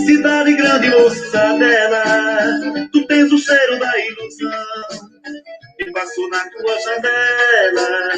Cidade grande, moça dela, tu tens o cheiro da ilusão. E passou na tua janela,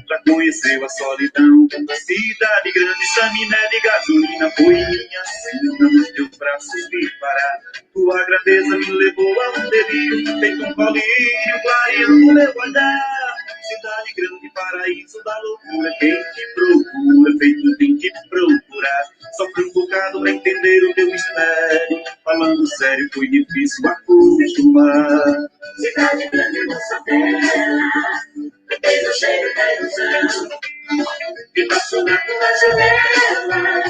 já conheceu a solidão. Cidade grande, chaminé de gasolina, foi minha sina nos teus braços me parar. Tua grandeza me levou a um delírio, feito um colírio, clareando meu olhar. Cidade grande, paraíso da loucura, quem te procura, feito tem que procurar. Sofre um bocado pra entender o teu mistério, falando sério, foi difícil acostumar. Cidade grande, moça dela, tem o cheiro da ilusão. E passou na tua janela,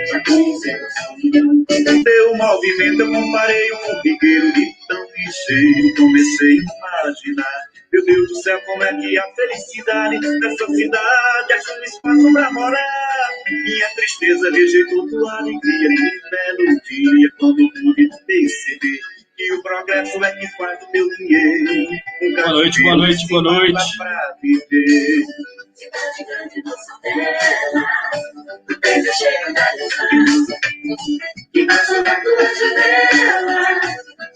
já conheceu a solidão. Teu movimento eu comparei um formigueiro de tão ligeiro, comecei a imaginar. Meu Deus do céu, como é que a felicidade nessa cidade acha um espaço pra morar? Minha tristeza rejeitou tua alegria, que belo dia, quando pude perceber que o progresso é que faz o teu dinheiro. Boa noite, boa noite, boa noite. Pra viver. Cidade grande, moça dela, tem o cheiro da ilusão. E passou na tua janela,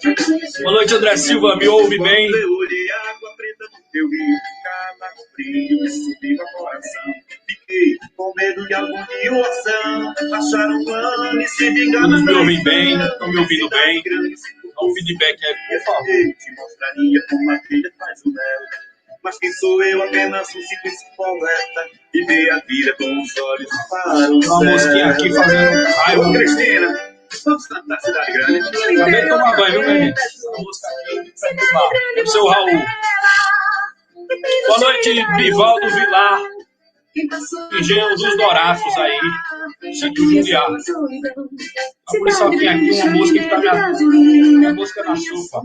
já conheceu. Boa noite, André Silva, me ouve bem? Eu olhei a água preta do teu rio, cada frio me subiu ao coração. Fiquei com medo de algum dioção, acharam plano e se vingar. Todos me ouvem bem, estão me ouvindo bem? Dá um feedback aí, por favor. Eu te mostraria como a trilha faz o mel. Mas quem sou eu, apenas um simples poeta, viver a vida com os olhos para o Tem uma mosquinha aqui fazendo raiva. Ô, Cristina, vamos cantar Cidade Grande. Acabei de tomar banho, viu, minha gente? Essa música aqui vai tomar. É o seu Raul. Boa noite, Bivaldo Vilar. Engenho dos Dourados aí, Sítio Juliá. A Muriçoquinha aqui, uma música que tá minha música na sopa.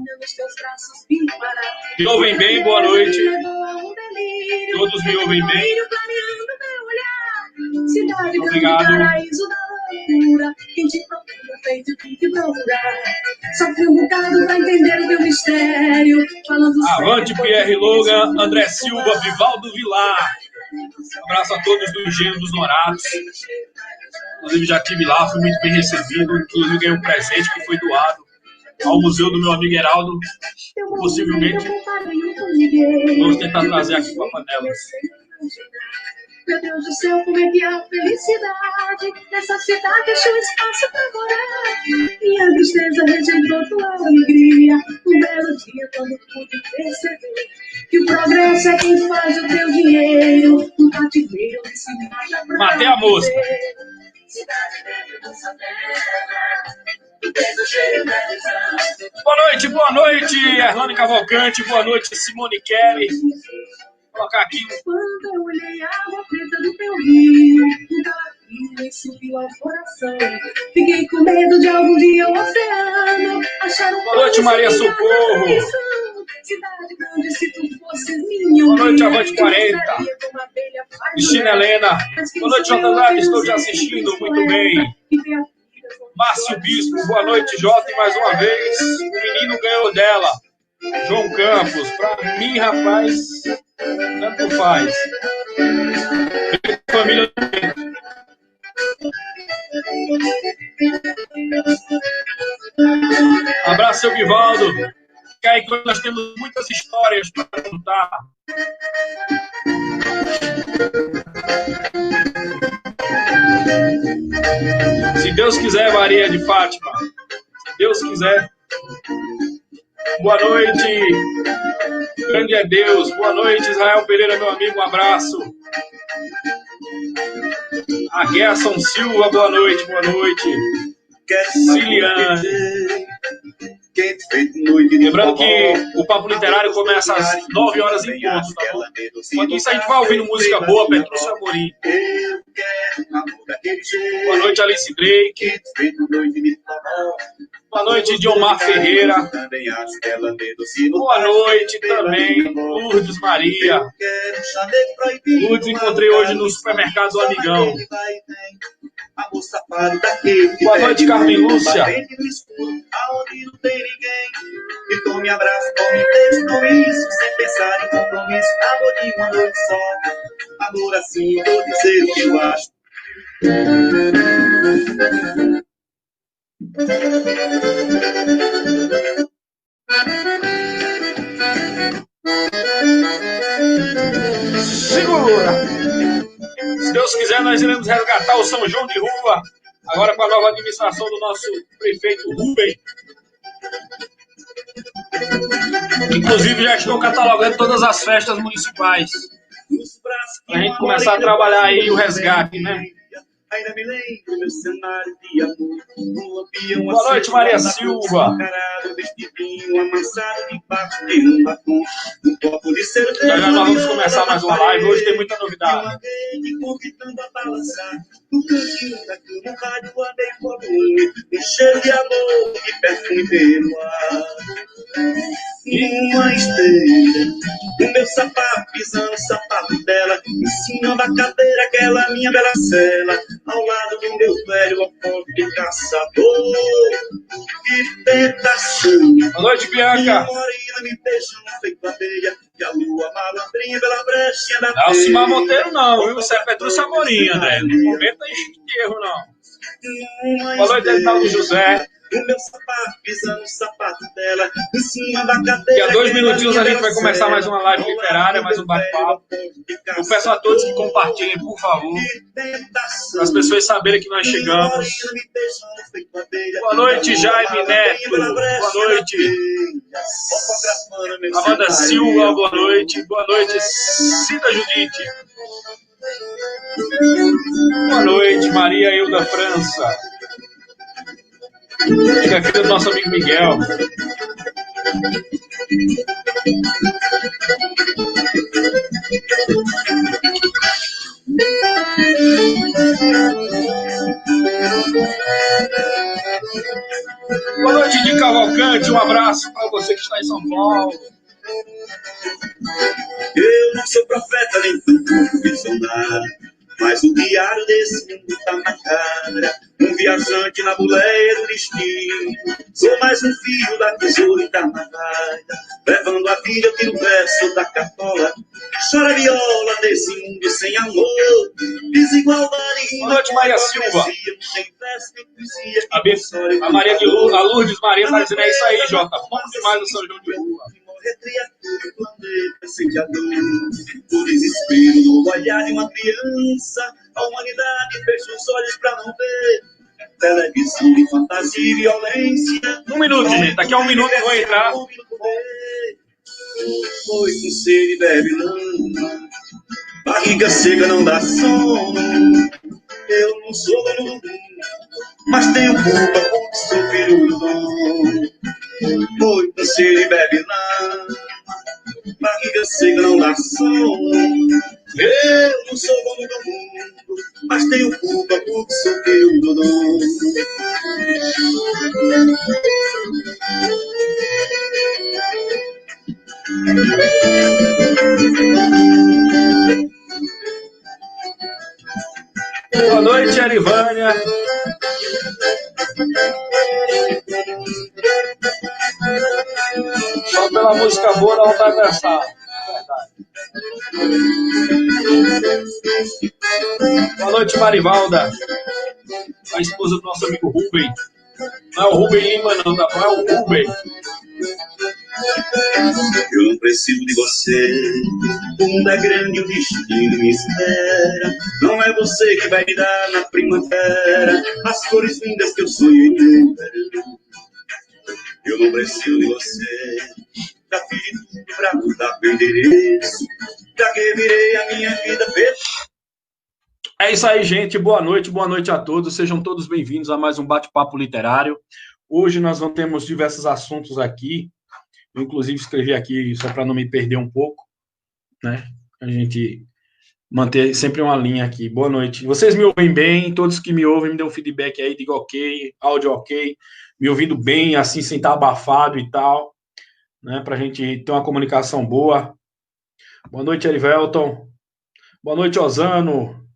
Me ouvem bem? Boa noite. Todos me ouvem bem? Obrigado. Avante, Pierre Logan, André Silva, Vivaldo Vilar. Um abraço a todos do Engenho dos Dourados. Inclusive já estive lá, fui muito bem recebido. Inclusive ganhei um presente que foi doado ao museu do meu amigo Heraldo. Possivelmente vamos tentar trazer aqui para a panela. Meu Deus do céu, como é que é a felicidade nessa cidade achou espaço pra morar. Minha tristeza rejeitou tua alegria. Um belo dia quando pude perceber que o progresso é quem faz o teu dinheiro. Um cativeiro que se mata pra matei a moça. Cidade grande do Savela, tu tens o cheiro da ilusão. Boa noite, Erlane Cavalcante. Boa noite, Simone Kelly. Vou colocar aqui. Quando eu olhei a água preta do teu rio, um calafrio subiu ao coração. Fiquei com medo de algum dia o oceano achar um. Boa noite, Maria Socorro. Cidade grande, se tu fosse minha. Boa noite, Avante 40. Cristina Helena. Boa noite, Jota Andrade. Estou te assistindo muito bem. Márcio Bispo. Boa noite, Jota. E mais uma vez, o menino ganhou dela. João Campos. Pra mim, rapaz, tanto faz. Família. Abraço, seu Vivaldo. Que aí nós temos muitas histórias para contar. Se Deus quiser, Maria de Fátima. Se Deus quiser. Boa noite. Grande é Deus. Boa noite, Israel Pereira, meu amigo. Um abraço. A Gerson Silva, boa noite, boa noite. Ciliane. Quem te Lembrando que o Papo Literário começa às 9 horas em ponto, tá bom? Enquanto isso, a gente vai ouvindo música boa, Petrúcio Amorim. Boa noite, Alice Drake. Boa noite, Diomar Ferreira. Boa noite também, Lourdes Maria. Lourdes encontrei hoje no supermercado do Amigão. Boa noite, Carmen Lúcia. Aonde não tem ninguém. E tome abraço, tome beijo, tome isso, sem pensar em compromisso. Amor de uma noite só. Amor assim, vou dizer o que eu acho. Segura! Se Deus quiser, nós iremos resgatar o São João de Rua, agora com a nova administração do nosso prefeito Rubem. Inclusive, já estou catalogando todas as festas municipais para a gente começar a trabalhar aí o resgate, né? Ainda me lembro meu cenário de amor. Boa noite, Maria Silva. Já já nós vamos começar mais uma live. Hoje tem muita novidade. Um cheiro de amor e perfume pelo ar. Uma esteira, o meu sapato pisando o sapato dela, em cima da cadeira, aquela minha bela cela, ao lado do meu velho apóstolo de caçador. Que tentação! Boa noite, Bianca. Morena me beijando feito areia, e a lua malandrinha pela brechinha da Não é o Simar Monteiro, não, viu? Isso é Petrúcio Amorim, André. Não comenta de erro, não. Boa noite, Edinaldo José. O meu sapato pisando o sapato dela, em cima da cadeira. Daqui a 2 minutinhos a gente vai começar mais uma live literária, mais um bate-papo. Eu peço a todos que compartilhem, por favor, para as pessoas saberem que nós chegamos. Boa noite, Jaime Neto. Boa noite, Amanda Silva. Boa noite. Boa noite, Cida Judite. Boa noite, Maria Hilda França. Fica aqui do nosso amigo Miguel. Boa noite, de Cavalcante. Um abraço para você que está em São Paulo. Eu não sou profeta nem tanto visionário, mas o diário desse mundo tá na cara. Um viajante na boleia do destino. Sou mais um filho da tesoura e da navalha. Levando a vida, eu tiro o verso da cartola. Chora viola nesse mundo sem amor. Desigualdade. Boa noite, Maria Silva. A Maria de Lourdes, a Lourdes Maria tá dizendo, é isso aí, Jota. Bom demais o São João de Rua. O desespero no olhar de uma criança. A humanidade fecha os olhos pra não ver. Televisão de fantasia e violência. 1 minuto, gente. Daqui a 1 minuto eu vou entrar. Foi com sede e bebe lama. Barriga seca não dá sono. Eu não sou dono do mundo, mas tenho culpa porque sou filho do dono. Foi com sede e bebe lama. Barriga seca não dá sono. Eu não sou dono do mundo, mas tenho culpa porque sou filho do dono. Boa noite, Arivânia. Só pela música boa não vai dançar. Boa noite, Marivalda. A esposa do nosso amigo Rubem. Não é o Rubem Lima, não, tá? Não é o Rubem. Eu não preciso de você. O mundo é grande, o destino me espera. Não é você que vai me dar na primavera as cores lindas que eu sonhei ter. Eu não preciso de você. Já fiz tudo pra mudar meu endereço. Já revirei a minha vida. É isso aí, gente. Boa noite a todos. Sejam todos bem-vindos a mais um bate-papo literário. Hoje nós não temos diversos assuntos aqui. Eu, inclusive, escrevi aqui só para não me perder um pouco, né? A gente manter sempre uma linha aqui. Boa noite. Vocês me ouvem bem? Todos que me ouvem, me dêem um feedback aí, diga ok, áudio ok, me ouvindo bem, assim, sem estar abafado e tal, né? Para a gente ter uma comunicação boa. Boa noite, Erivelton. Boa noite, Osano.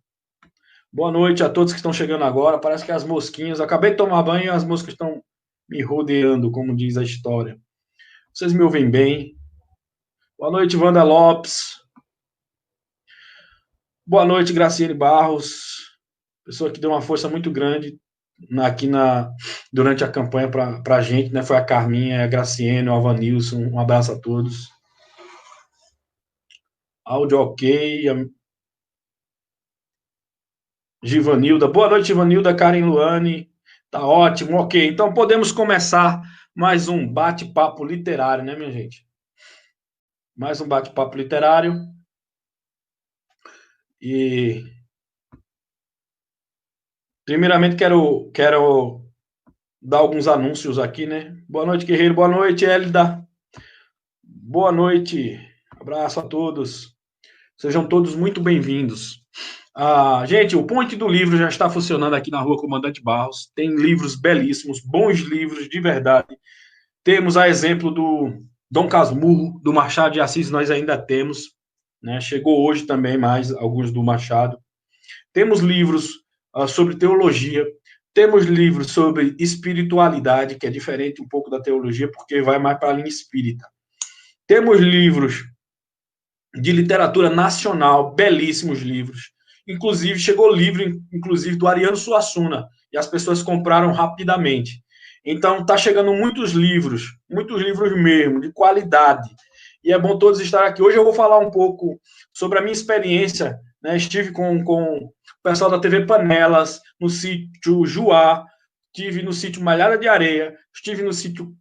Boa noite a todos que estão chegando agora. Parece que as mosquinhas... Acabei de tomar banho e as moscas estão me rodeando, como diz a história. Vocês me ouvem bem? Boa noite, Wanda Lopes. Boa noite, Graciane Barros. Pessoa que deu uma força muito grande aqui durante a campanha para a gente, né? Foi a Carminha, a Graciane, o Alvanilson. Um abraço a todos. Áudio ok. Givanilda. Boa noite, Givanilda. Karen Luane. Tá ótimo, ok. Então podemos começar mais um bate-papo literário, né, minha gente? Mais um bate-papo literário. E primeiramente quero dar alguns anúncios aqui, né? Boa noite, Guerreiro. Boa noite, Hélida. Boa noite. Abraço a todos. Sejam todos muito bem-vindos. Gente, o Ponte do Livro já está funcionando aqui na Rua Comandante Barros. Tem livros belíssimos, bons livros de verdade. Temos a exemplo do Dom Casmurro, do Machado de Assis, nós ainda temos, né? Chegou hoje também mais alguns do Machado. Temos livros sobre teologia, temos livros sobre espiritualidade, que é diferente um pouco da teologia, porque vai mais para a linha espírita. Temos livros de literatura nacional, belíssimos livros. Inclusive, chegou livro, inclusive, do Ariano Suassuna, e as pessoas compraram rapidamente. Então, está chegando muitos livros mesmo, de qualidade. E é bom todos estar aqui. Hoje eu vou falar um pouco sobre a minha experiência, né? Estive com o pessoal da TV Panelas, no sítio Juá, estive no sítio Malhada de Areia, estive no sítio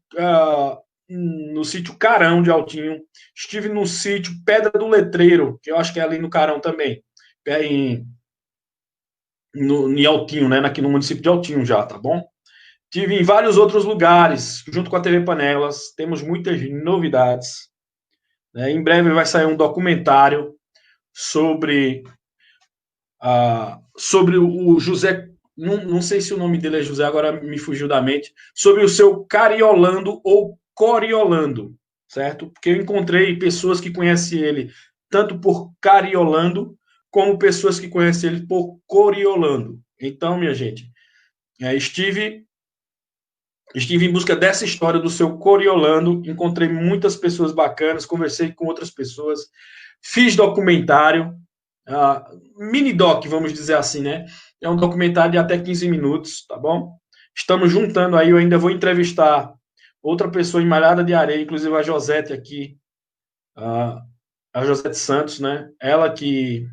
Carão de Altinho, estive no sítio Pedra do Letreiro, que eu acho que é ali no Carão também, em Altinho, né? Aqui no município de Altinho já, tá bom? Estive em vários outros lugares, junto com a TV Panelas, temos muitas novidades. Né? Em breve vai sair um documentário sobre o José, não sei se o nome dele é José, agora me fugiu da mente, sobre o seu Cariolando ou Coriolando, certo? Porque eu encontrei pessoas que conhecem ele tanto por Cariolando, como pessoas que conhecem ele por Coriolando. Então, minha gente, estive em busca dessa história do seu Coriolando, encontrei muitas pessoas bacanas, conversei com outras pessoas, fiz documentário, mini doc, vamos dizer assim, né? É um documentário de até 15 minutos, tá bom? Estamos juntando aí, eu ainda vou entrevistar outra pessoa em Malhada de Areia, inclusive a Josete aqui, a Josete Santos, né? Ela que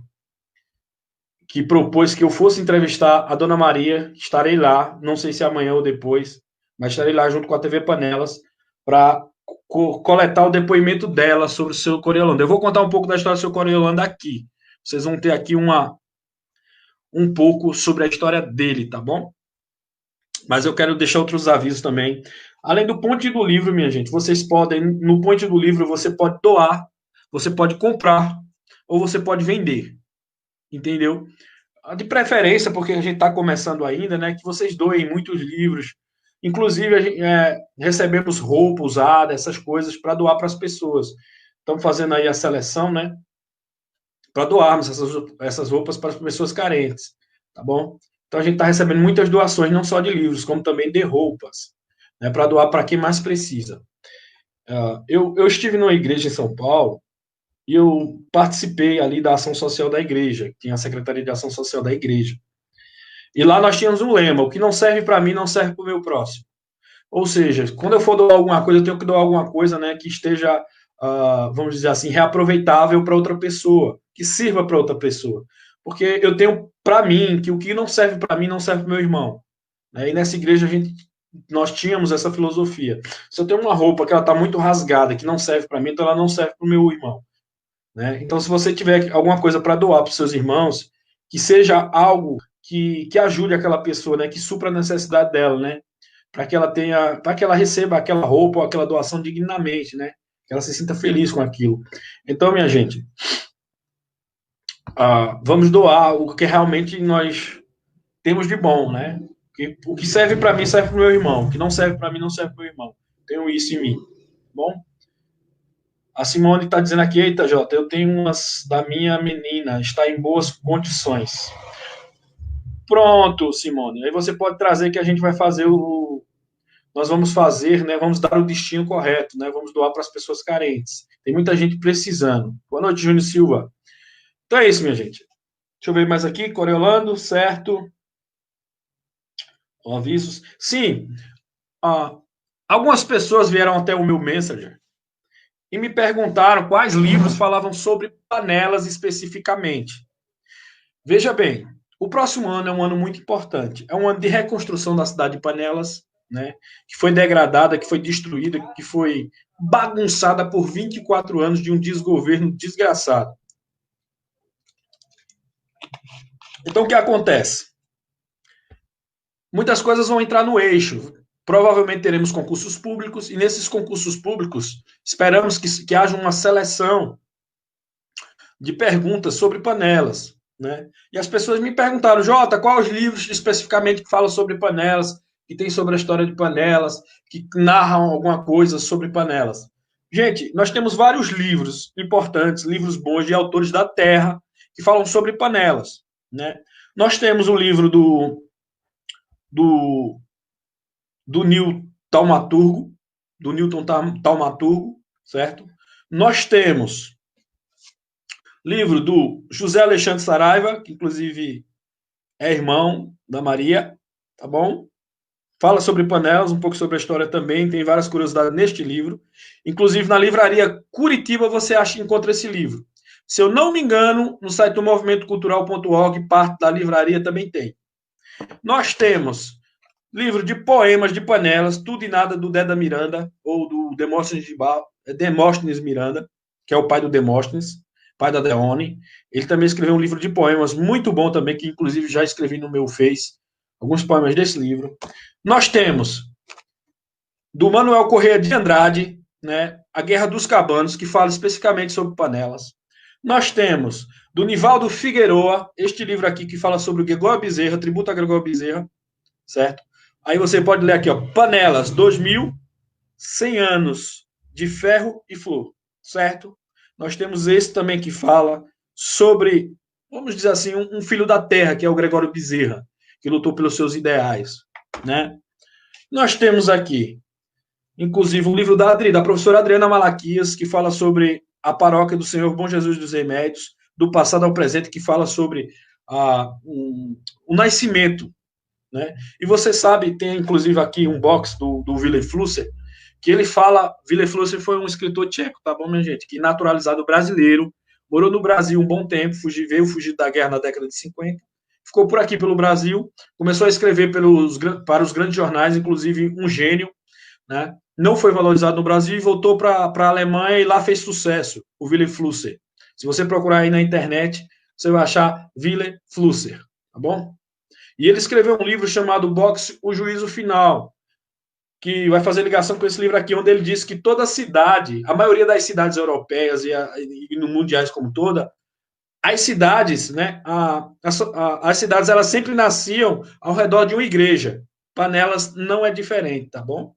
propôs que eu fosse entrevistar a Dona Maria, estarei lá, não sei se amanhã ou depois, mas estarei lá junto com a TV Panelas para coletar o depoimento dela sobre o seu Coriolando. Eu vou contar um pouco da história do seu Coriolando aqui. Vocês vão ter aqui um pouco sobre a história dele, tá bom? Mas eu quero deixar outros avisos também. Além do Ponte do Livro, minha gente, vocês podem, no Ponte do Livro, você pode doar, você pode comprar, ou você pode vender. Entendeu? De preferência, porque a gente está começando ainda, né? Que vocês doem muitos livros. Inclusive, a gente, recebemos roupa usada, essas coisas, para doar para as pessoas. Estamos fazendo aí a seleção, né? Para doarmos essas roupas para as pessoas carentes, tá bom? Então, a gente está recebendo muitas doações, não só de livros, como também de roupas, né? Para doar para quem mais precisa. Eu estive numa igreja em São Paulo, e eu participei ali da ação social da igreja, tinha a Secretaria de Ação Social da igreja. E lá nós tínhamos um lema: o que não serve para mim, não serve para o meu próximo. Ou seja, quando eu for doar alguma coisa, eu tenho que doar alguma coisa, né, que esteja, vamos dizer assim, reaproveitável para outra pessoa, que sirva para outra pessoa. Porque eu tenho para mim que o que não serve para mim, não serve para o meu irmão. E nessa igreja nós tínhamos essa filosofia. Se eu tenho uma roupa que ela está muito rasgada, que não serve para mim, então ela não serve para o meu irmão. Né? Então, se você tiver alguma coisa para doar para os seus irmãos, que seja algo que ajude aquela pessoa, né? Que supra a necessidade dela, né? para que ela tenha, para que ela receba aquela roupa ou aquela doação dignamente, né? Que ela se sinta feliz com aquilo. Então, minha gente, vamos doar o que realmente nós temos de bom, né? O que serve para mim serve para o meu irmão, o que não serve para mim não serve para o meu irmão. Tenho isso em mim, bom? A Simone está dizendo aqui, eita, Jota, eu tenho umas da minha menina, está em boas condições. Pronto, Simone. Aí você pode trazer que a gente vai fazer nós vamos fazer, né? Vamos dar o destino correto, né? Vamos doar para as pessoas carentes. Tem muita gente precisando. Boa noite, Júnior Silva. Então é isso, minha gente. Deixa eu ver mais aqui, Coriolando, certo? Avisos. Sim, algumas pessoas vieram até o meu Messenger e me perguntaram quais livros falavam sobre panelas especificamente. Veja bem, o próximo ano é um ano muito importante. É um ano de reconstrução da cidade de Panelas, né? Que foi degradada, que foi destruída, que foi bagunçada por 24 anos de um desgoverno desgraçado. Então, o que acontece? Muitas coisas vão entrar no eixo. Provavelmente teremos concursos públicos, e nesses concursos públicos, esperamos que haja uma seleção de perguntas sobre panelas, né? E as pessoas me perguntaram, Jota, quais os livros especificamente que falam sobre panelas, que tem sobre a história de panelas, que narram alguma coisa sobre panelas? Gente, nós temos vários livros importantes, livros bons de autores da terra, que falam sobre panelas, né? Nós temos o livro do Newton Taumaturgo, certo? Nós temos livro do José Alexandre Saraiva, que inclusive é irmão da Maria, tá bom? Fala sobre panelas, um pouco sobre a história também, tem várias curiosidades neste livro. Inclusive na livraria Curitiba você encontra esse livro. Se eu não me engano, no site do movimentocultural.org, parte da livraria também tem. Nós temos livro de poemas de panelas, Tudo e Nada, do Deda Miranda, ou do Demóstenes Miranda, que é o pai do Demóstenes, pai da Deone. Ele também escreveu um livro de poemas muito bom também, que inclusive já escrevi no meu Face, alguns poemas desse livro. Nós temos do Manuel Corrêa de Andrade, né, A Guerra dos Cabanos, que fala especificamente sobre panelas. Nós temos do Nivaldo Figueroa, este livro aqui que fala sobre o Gregório Bezerra, Tributo a Gregório Bezerra, certo? Aí você pode ler aqui, ó, Panelas, 2100 anos de ferro e flor, certo? Nós temos esse também que fala sobre, vamos dizer assim, um filho da terra, que é o Gregório Bezerra, que lutou pelos seus ideais, né? Nós temos aqui, inclusive, um livro da professora Adriana Malaquias, que fala sobre a paróquia do Senhor Bom Jesus dos Remédios, do passado ao presente, que fala sobre o nascimento, né? E você sabe, tem inclusive aqui um box do Wilhelm Flusser, que ele fala, Wilhelm Flusser foi um escritor tcheco, tá bom, minha gente? Que naturalizado brasileiro, morou no Brasil um bom tempo, veio fugido da guerra na década de 50, ficou por aqui pelo Brasil, começou a escrever para os grandes jornais, inclusive um gênio, né? Não foi valorizado no Brasil e voltou para a Alemanha e lá fez sucesso, o Wilhelm Flusser. Se você procurar aí na internet, você vai achar Wilhelm Flusser, tá bom? E ele escreveu um livro chamado Boxe, o Juízo Final, que vai fazer ligação com esse livro aqui, onde ele diz que toda cidade, a maioria das cidades europeias e no mundiais como toda, as cidades, né, as cidades, elas sempre nasciam ao redor de uma igreja. Panelas não é diferente, tá bom?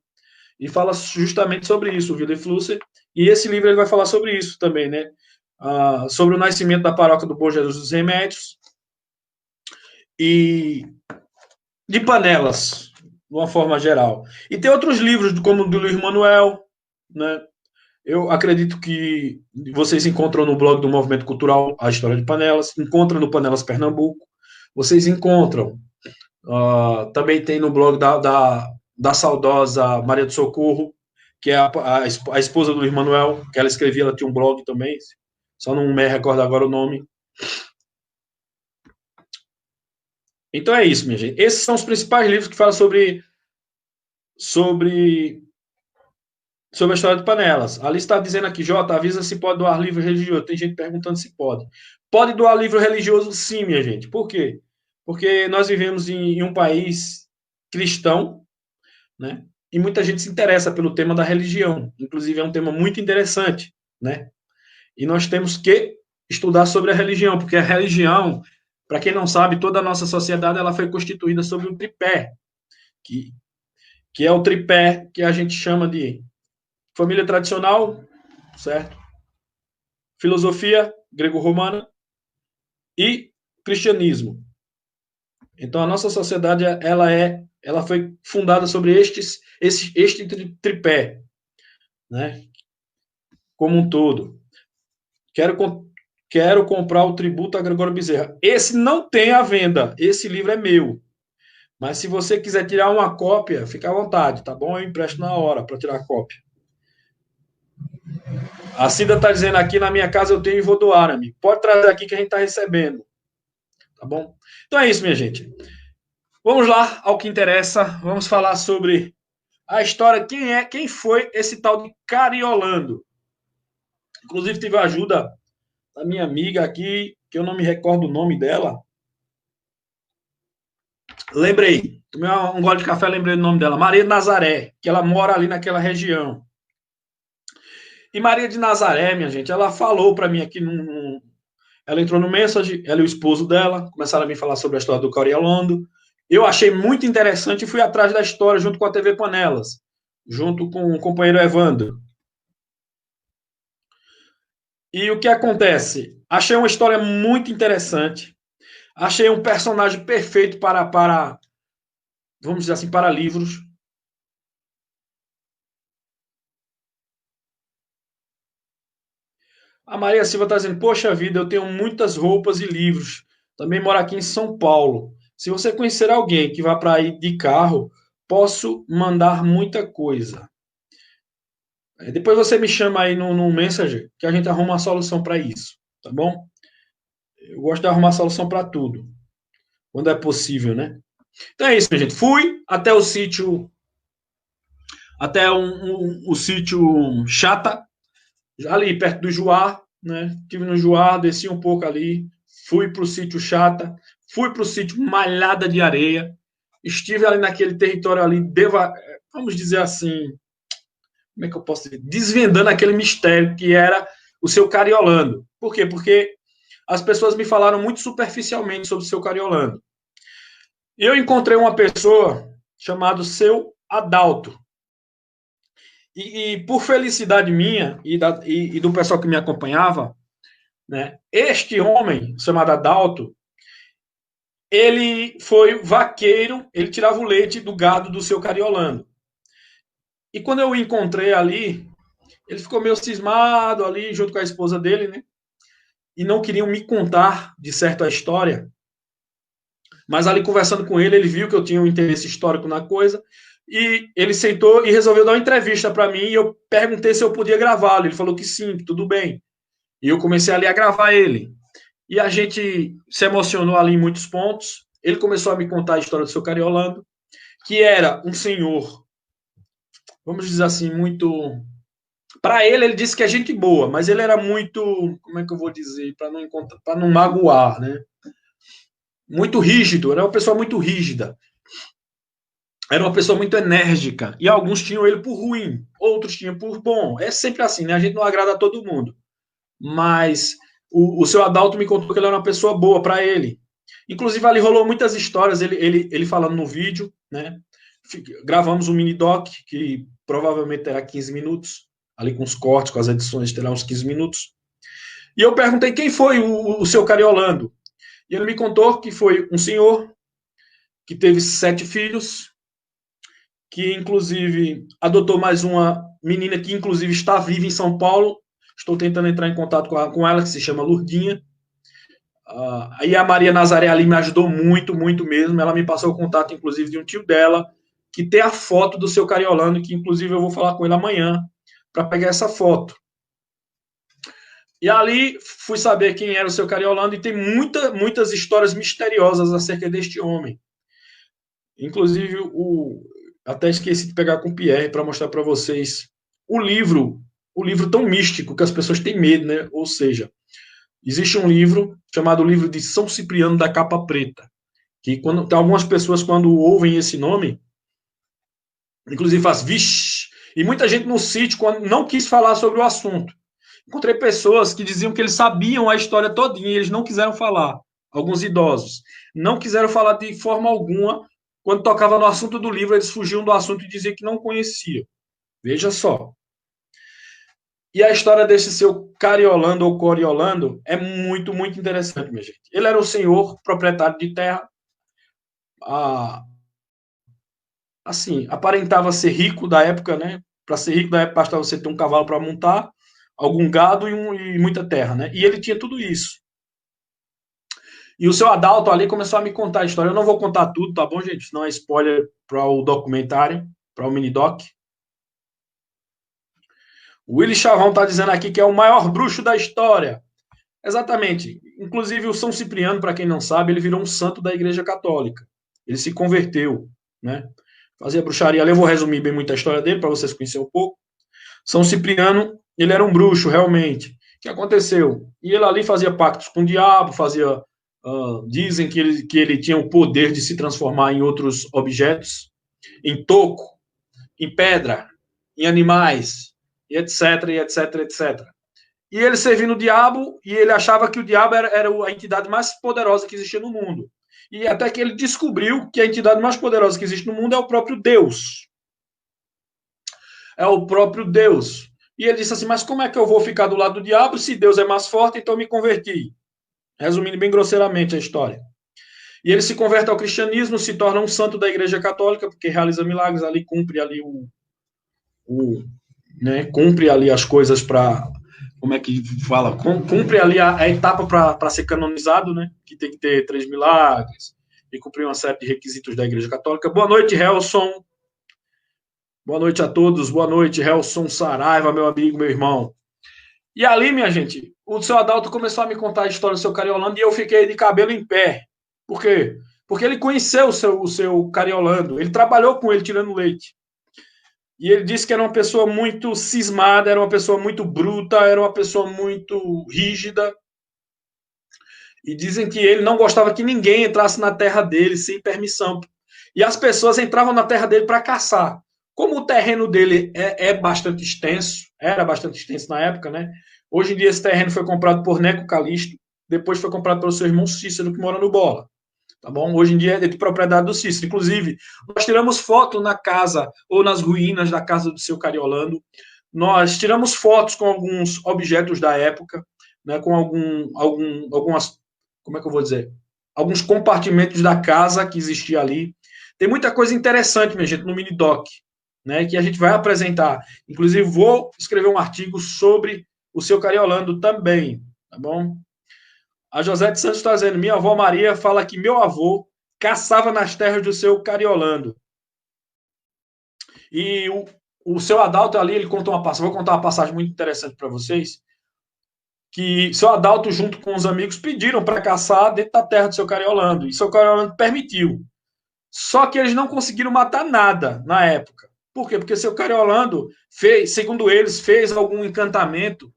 E fala justamente sobre isso, o Wilhelm Flusser, e esse livro ele vai falar sobre isso também, né? Sobre o nascimento da paróquia do Bom Jesus dos Remédios, e de panelas, de uma forma geral. E tem outros livros, como o do Luiz Manuel, né? Eu acredito que vocês encontram no blog do Movimento Cultural a história de panelas, encontram no Panelas Pernambuco, vocês encontram, também tem no blog da saudosa Maria do Socorro, que é a esposa do Luiz Manuel, que ela escrevia, ela tinha um blog também, só não me recordo agora o nome. Então é isso, minha gente. Esses são os principais livros que falam sobre a história de panelas. Ali está dizendo aqui, Jota, avisa se pode doar livro religioso. Tem gente perguntando se pode. Pode doar livro religioso sim, minha gente. Por quê? Porque nós vivemos em um país cristão, né? E muita gente se interessa pelo tema da religião. Inclusive, é um tema muito interessante, né? E nós temos que estudar sobre a religião, porque a religião, para quem não sabe, toda a nossa sociedade ela foi constituída sobre um tripé, que é o tripé que a gente chama de família tradicional, certo? Filosofia grego-romana e cristianismo. Então, a nossa sociedade ela foi fundada sobre este tripé, né? Como um todo. Quero comprar o Tributo a Gregório Bezerra. Esse não tem à venda. Esse livro é meu. Mas se você quiser tirar uma cópia, fica à vontade, tá bom? Eu empresto na hora para tirar a cópia. A Cida está dizendo aqui, na minha casa eu tenho e vou doar, amigo. Pode trazer aqui que a gente está recebendo. Tá bom? Então é isso, minha gente. Vamos lá ao que interessa. Vamos falar sobre a história. Quem foi esse tal de Cariolando? Inclusive, tive a ajuda da minha amiga aqui, que eu não me recordo o nome dela. Lembrei. Tomei um gole de café, lembrei do nome dela. Maria de Nazaré, que ela mora ali naquela região. E Maria de Nazaré, minha gente, ela falou para mim aqui, ela entrou no Message, ela e o esposo dela, começaram a me falar sobre a história do Cariolando. Eu achei muito interessante e fui atrás da história junto com a TV Panelas, junto com o companheiro Evandro. E o que acontece? Achei uma história muito interessante. Achei um personagem perfeito para vamos dizer assim, para livros. A Maria Silva está dizendo, poxa vida, eu tenho muitas roupas e livros. Também moro aqui em São Paulo. Se você conhecer alguém que vá para ir de carro, posso mandar muita coisa. Depois você me chama aí no Messenger, que a gente arruma uma solução para isso, tá bom? Eu gosto de arrumar solução para tudo, quando é possível, né? Então é isso, minha gente. Fui até o sítio, até o sítio Chata, ali perto do Juá, né? Estive no Juá, desci um pouco ali, fui para o sítio Chata, fui para o sítio Malhada de Areia, estive ali naquele território ali, vamos dizer assim, como é que eu posso dizer? Desvendando aquele mistério que era o seu Cariolando. Por quê? Porque as pessoas me falaram muito superficialmente sobre o seu Cariolando. E eu encontrei uma pessoa chamada Seu Adalto. E por felicidade minha e do pessoal que me acompanhava, né, este homem, chamado Adalto, ele foi vaqueiro, ele tirava o leite do gado do seu Cariolando. E quando eu o encontrei ali, ele ficou meio cismado ali, junto com a esposa dele, né? E não queriam me contar, de certo, a história. Mas ali, conversando com ele, ele viu que eu tinha um interesse histórico na coisa, e ele sentou e resolveu dar uma entrevista para mim, e eu perguntei se eu podia gravá-lo. Ele falou que sim, que tudo bem. E eu comecei ali a gravar ele. E a gente se emocionou ali em muitos pontos. Ele começou a me contar a história do seu Cariolando, que era um senhor, vamos dizer assim, muito... Para ele disse que é gente boa, mas ele era muito, como é que eu vou dizer, para não magoar, né? Muito rígido, era uma pessoa muito rígida. Era uma pessoa muito enérgica. E alguns tinham ele por ruim, outros tinham por bom. É sempre assim, né? A gente não agrada a todo mundo. Mas o seu Adalto me contou que ele era uma pessoa boa para ele. Inclusive, ali rolou muitas histórias, ele falando no vídeo, né? Gravamos um mini doc, que provavelmente terá 15 minutos, ali com os cortes, com as edições, terá uns 15 minutos. E eu perguntei quem foi o seu Cariolando. E ele me contou que foi um senhor que teve 7 filhos, que inclusive adotou mais uma menina que inclusive está viva em São Paulo. Estou tentando entrar em contato com ela, que se chama Lurdinha. Aí a Maria Nazaré ali me ajudou muito, muito mesmo. Ela me passou o contato, inclusive, de um tio dela, que tem a foto do seu Cariolando, que inclusive eu vou falar com ele amanhã, para pegar essa foto. E ali fui saber quem era o seu Cariolando, e tem muitas histórias misteriosas acerca deste homem. Inclusive, até esqueci de pegar com o Pierre para mostrar para vocês o livro tão místico que as pessoas têm medo, né? Ou seja, existe um livro chamado Livro de São Cipriano da Capa Preta, que algumas pessoas, quando ouvem esse nome, Inclusive faz, vixe. E muita gente no sítio quando não quis falar sobre o assunto. Encontrei pessoas que diziam que eles sabiam a história todinha e eles não quiseram falar. Alguns idosos. Não quiseram falar de forma alguma. Quando tocava no assunto do livro, eles fugiam do assunto e diziam que não conheciam. Veja só. E a história desse seu Cariolando ou Coriolando é muito, muito interessante, minha gente. Ele era o senhor proprietário de terra. Assim, aparentava ser rico da época, né? Para ser rico da época, bastava você ter um cavalo para montar, algum gado e muita terra, né? E ele tinha tudo isso. E o seu Adalto ali começou a me contar a história. Eu não vou contar tudo, tá bom, gente? Não é spoiler para o documentário, para o mini-doc. O Willy Chavão está dizendo aqui que é o maior bruxo da história. Exatamente. Inclusive, o São Cipriano, para quem não sabe, ele virou um santo da Igreja Católica. Ele se converteu, né? Fazia bruxaria. Ali eu vou resumir bem muito a história dele, para vocês conhecerem um pouco. São Cipriano, ele era um bruxo, realmente. O que aconteceu? E ele ali fazia pactos com o diabo, fazia... dizem que ele tinha o poder de se transformar em outros objetos, em toco, em pedra, em animais, e etc, e etc, etc. E ele servindo o diabo, e ele achava que o diabo era a entidade mais poderosa que existia no mundo. E até que ele descobriu que a entidade mais poderosa que existe no mundo é o próprio Deus. É o próprio Deus. E ele disse assim, mas como é que eu vou ficar do lado do diabo se Deus é mais forte, então eu me converti? Resumindo bem grosseiramente a história. E ele se converte ao cristianismo, se torna um santo da Igreja Católica, porque realiza milagres ali, cumpre ali cumpre ali as coisas para... Como é que fala? Cumpre ali a etapa para ser canonizado, né? Que tem que ter 3 milagres e cumprir uma série de requisitos da Igreja Católica. Boa noite, Helson. Boa noite a todos. Boa noite, Helson Saraiva, meu amigo, meu irmão. E ali, minha gente, o seu Adalto começou a me contar a história do seu Cariolando e eu fiquei de cabelo em pé. Por quê? Porque ele conheceu o seu Cariolando. Ele trabalhou com ele tirando leite. E ele disse que era uma pessoa muito cismada, era uma pessoa muito bruta, era uma pessoa muito rígida. E dizem que ele não gostava que ninguém entrasse na terra dele sem permissão. E as pessoas entravam na terra dele para caçar. Como o terreno dele é bastante extenso, era bastante extenso na época, né? Hoje em dia esse terreno foi comprado por Neco Calixto, depois foi comprado pelo seu irmão Cícero, que mora no Bola. Tá bom? Hoje em dia é de propriedade do Cícero. Inclusive, nós tiramos foto na casa ou nas ruínas da casa do seu Cariolando. Nós tiramos fotos com alguns objetos da época, né, com algumas, como é que eu vou dizer? Alguns compartimentos da casa que existia ali. Tem muita coisa interessante, minha gente, no mini-doc, né, que a gente vai apresentar. Inclusive, vou escrever um artigo sobre o seu Cariolando também, tá bom? A José de Santos está dizendo, minha avó Maria fala que meu avô caçava nas terras do seu Cariolando. E o seu Adalto ali, ele contou uma passagem, vou contar uma passagem muito interessante para vocês, que seu Adalto, junto com os amigos, pediram para caçar dentro da terra do seu Cariolando, e seu Cariolando permitiu. Só que eles não conseguiram matar nada na época. Por quê? Porque seu Cariolando fez, segundo eles, fez algum encantamento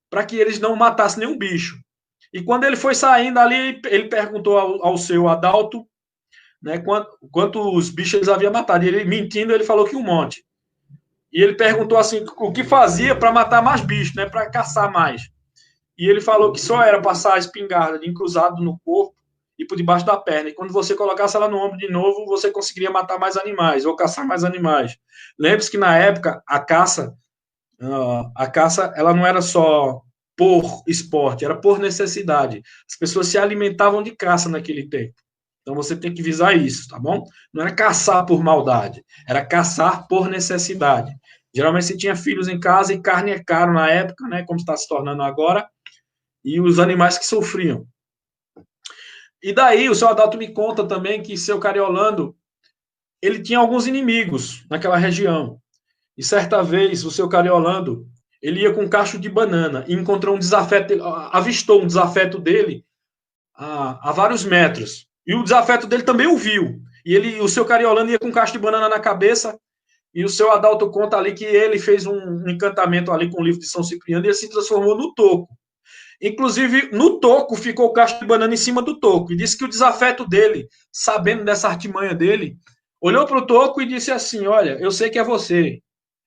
para que eles não matassem nenhum bicho. E quando ele foi saindo ali, ele perguntou ao seu Adalto, né, quantos bichos eles haviam matado. E ele, mentindo, ele falou que um monte. E ele perguntou assim, o que fazia para matar mais bichos, né, para caçar mais. E ele falou que só era passar a espingarda de encruzado no corpo e por debaixo da perna. E quando você colocasse ela no ombro de novo, você conseguiria matar mais animais ou caçar mais animais. Lembre-se que na época a caça ela não era só por esporte, era por necessidade. As pessoas se alimentavam de caça naquele tempo. Então você tem que visar isso, tá bom? Não era caçar por maldade, era caçar por necessidade. Geralmente se tinha filhos em casa e carne é caro na época, né, como está se tornando agora, e os animais que sofriam. E daí o seu Adalto me conta também que seu Cariolando, ele tinha alguns inimigos naquela região. E certa vez o seu Cariolando, ele ia com um cacho de banana e encontrou um desafeto, avistou um desafeto dele a vários metros. E o desafeto dele também o viu. E o seu Cariolando ia com um cacho de banana na cabeça. E o seu Adalto conta ali que ele fez um encantamento ali com o livro de São Cipriano e ele se transformou no toco. Inclusive, no toco ficou o cacho de banana em cima do toco. E disse que o desafeto dele, sabendo dessa artimanha dele, olhou para o Toco e disse assim, olha, eu sei que é você,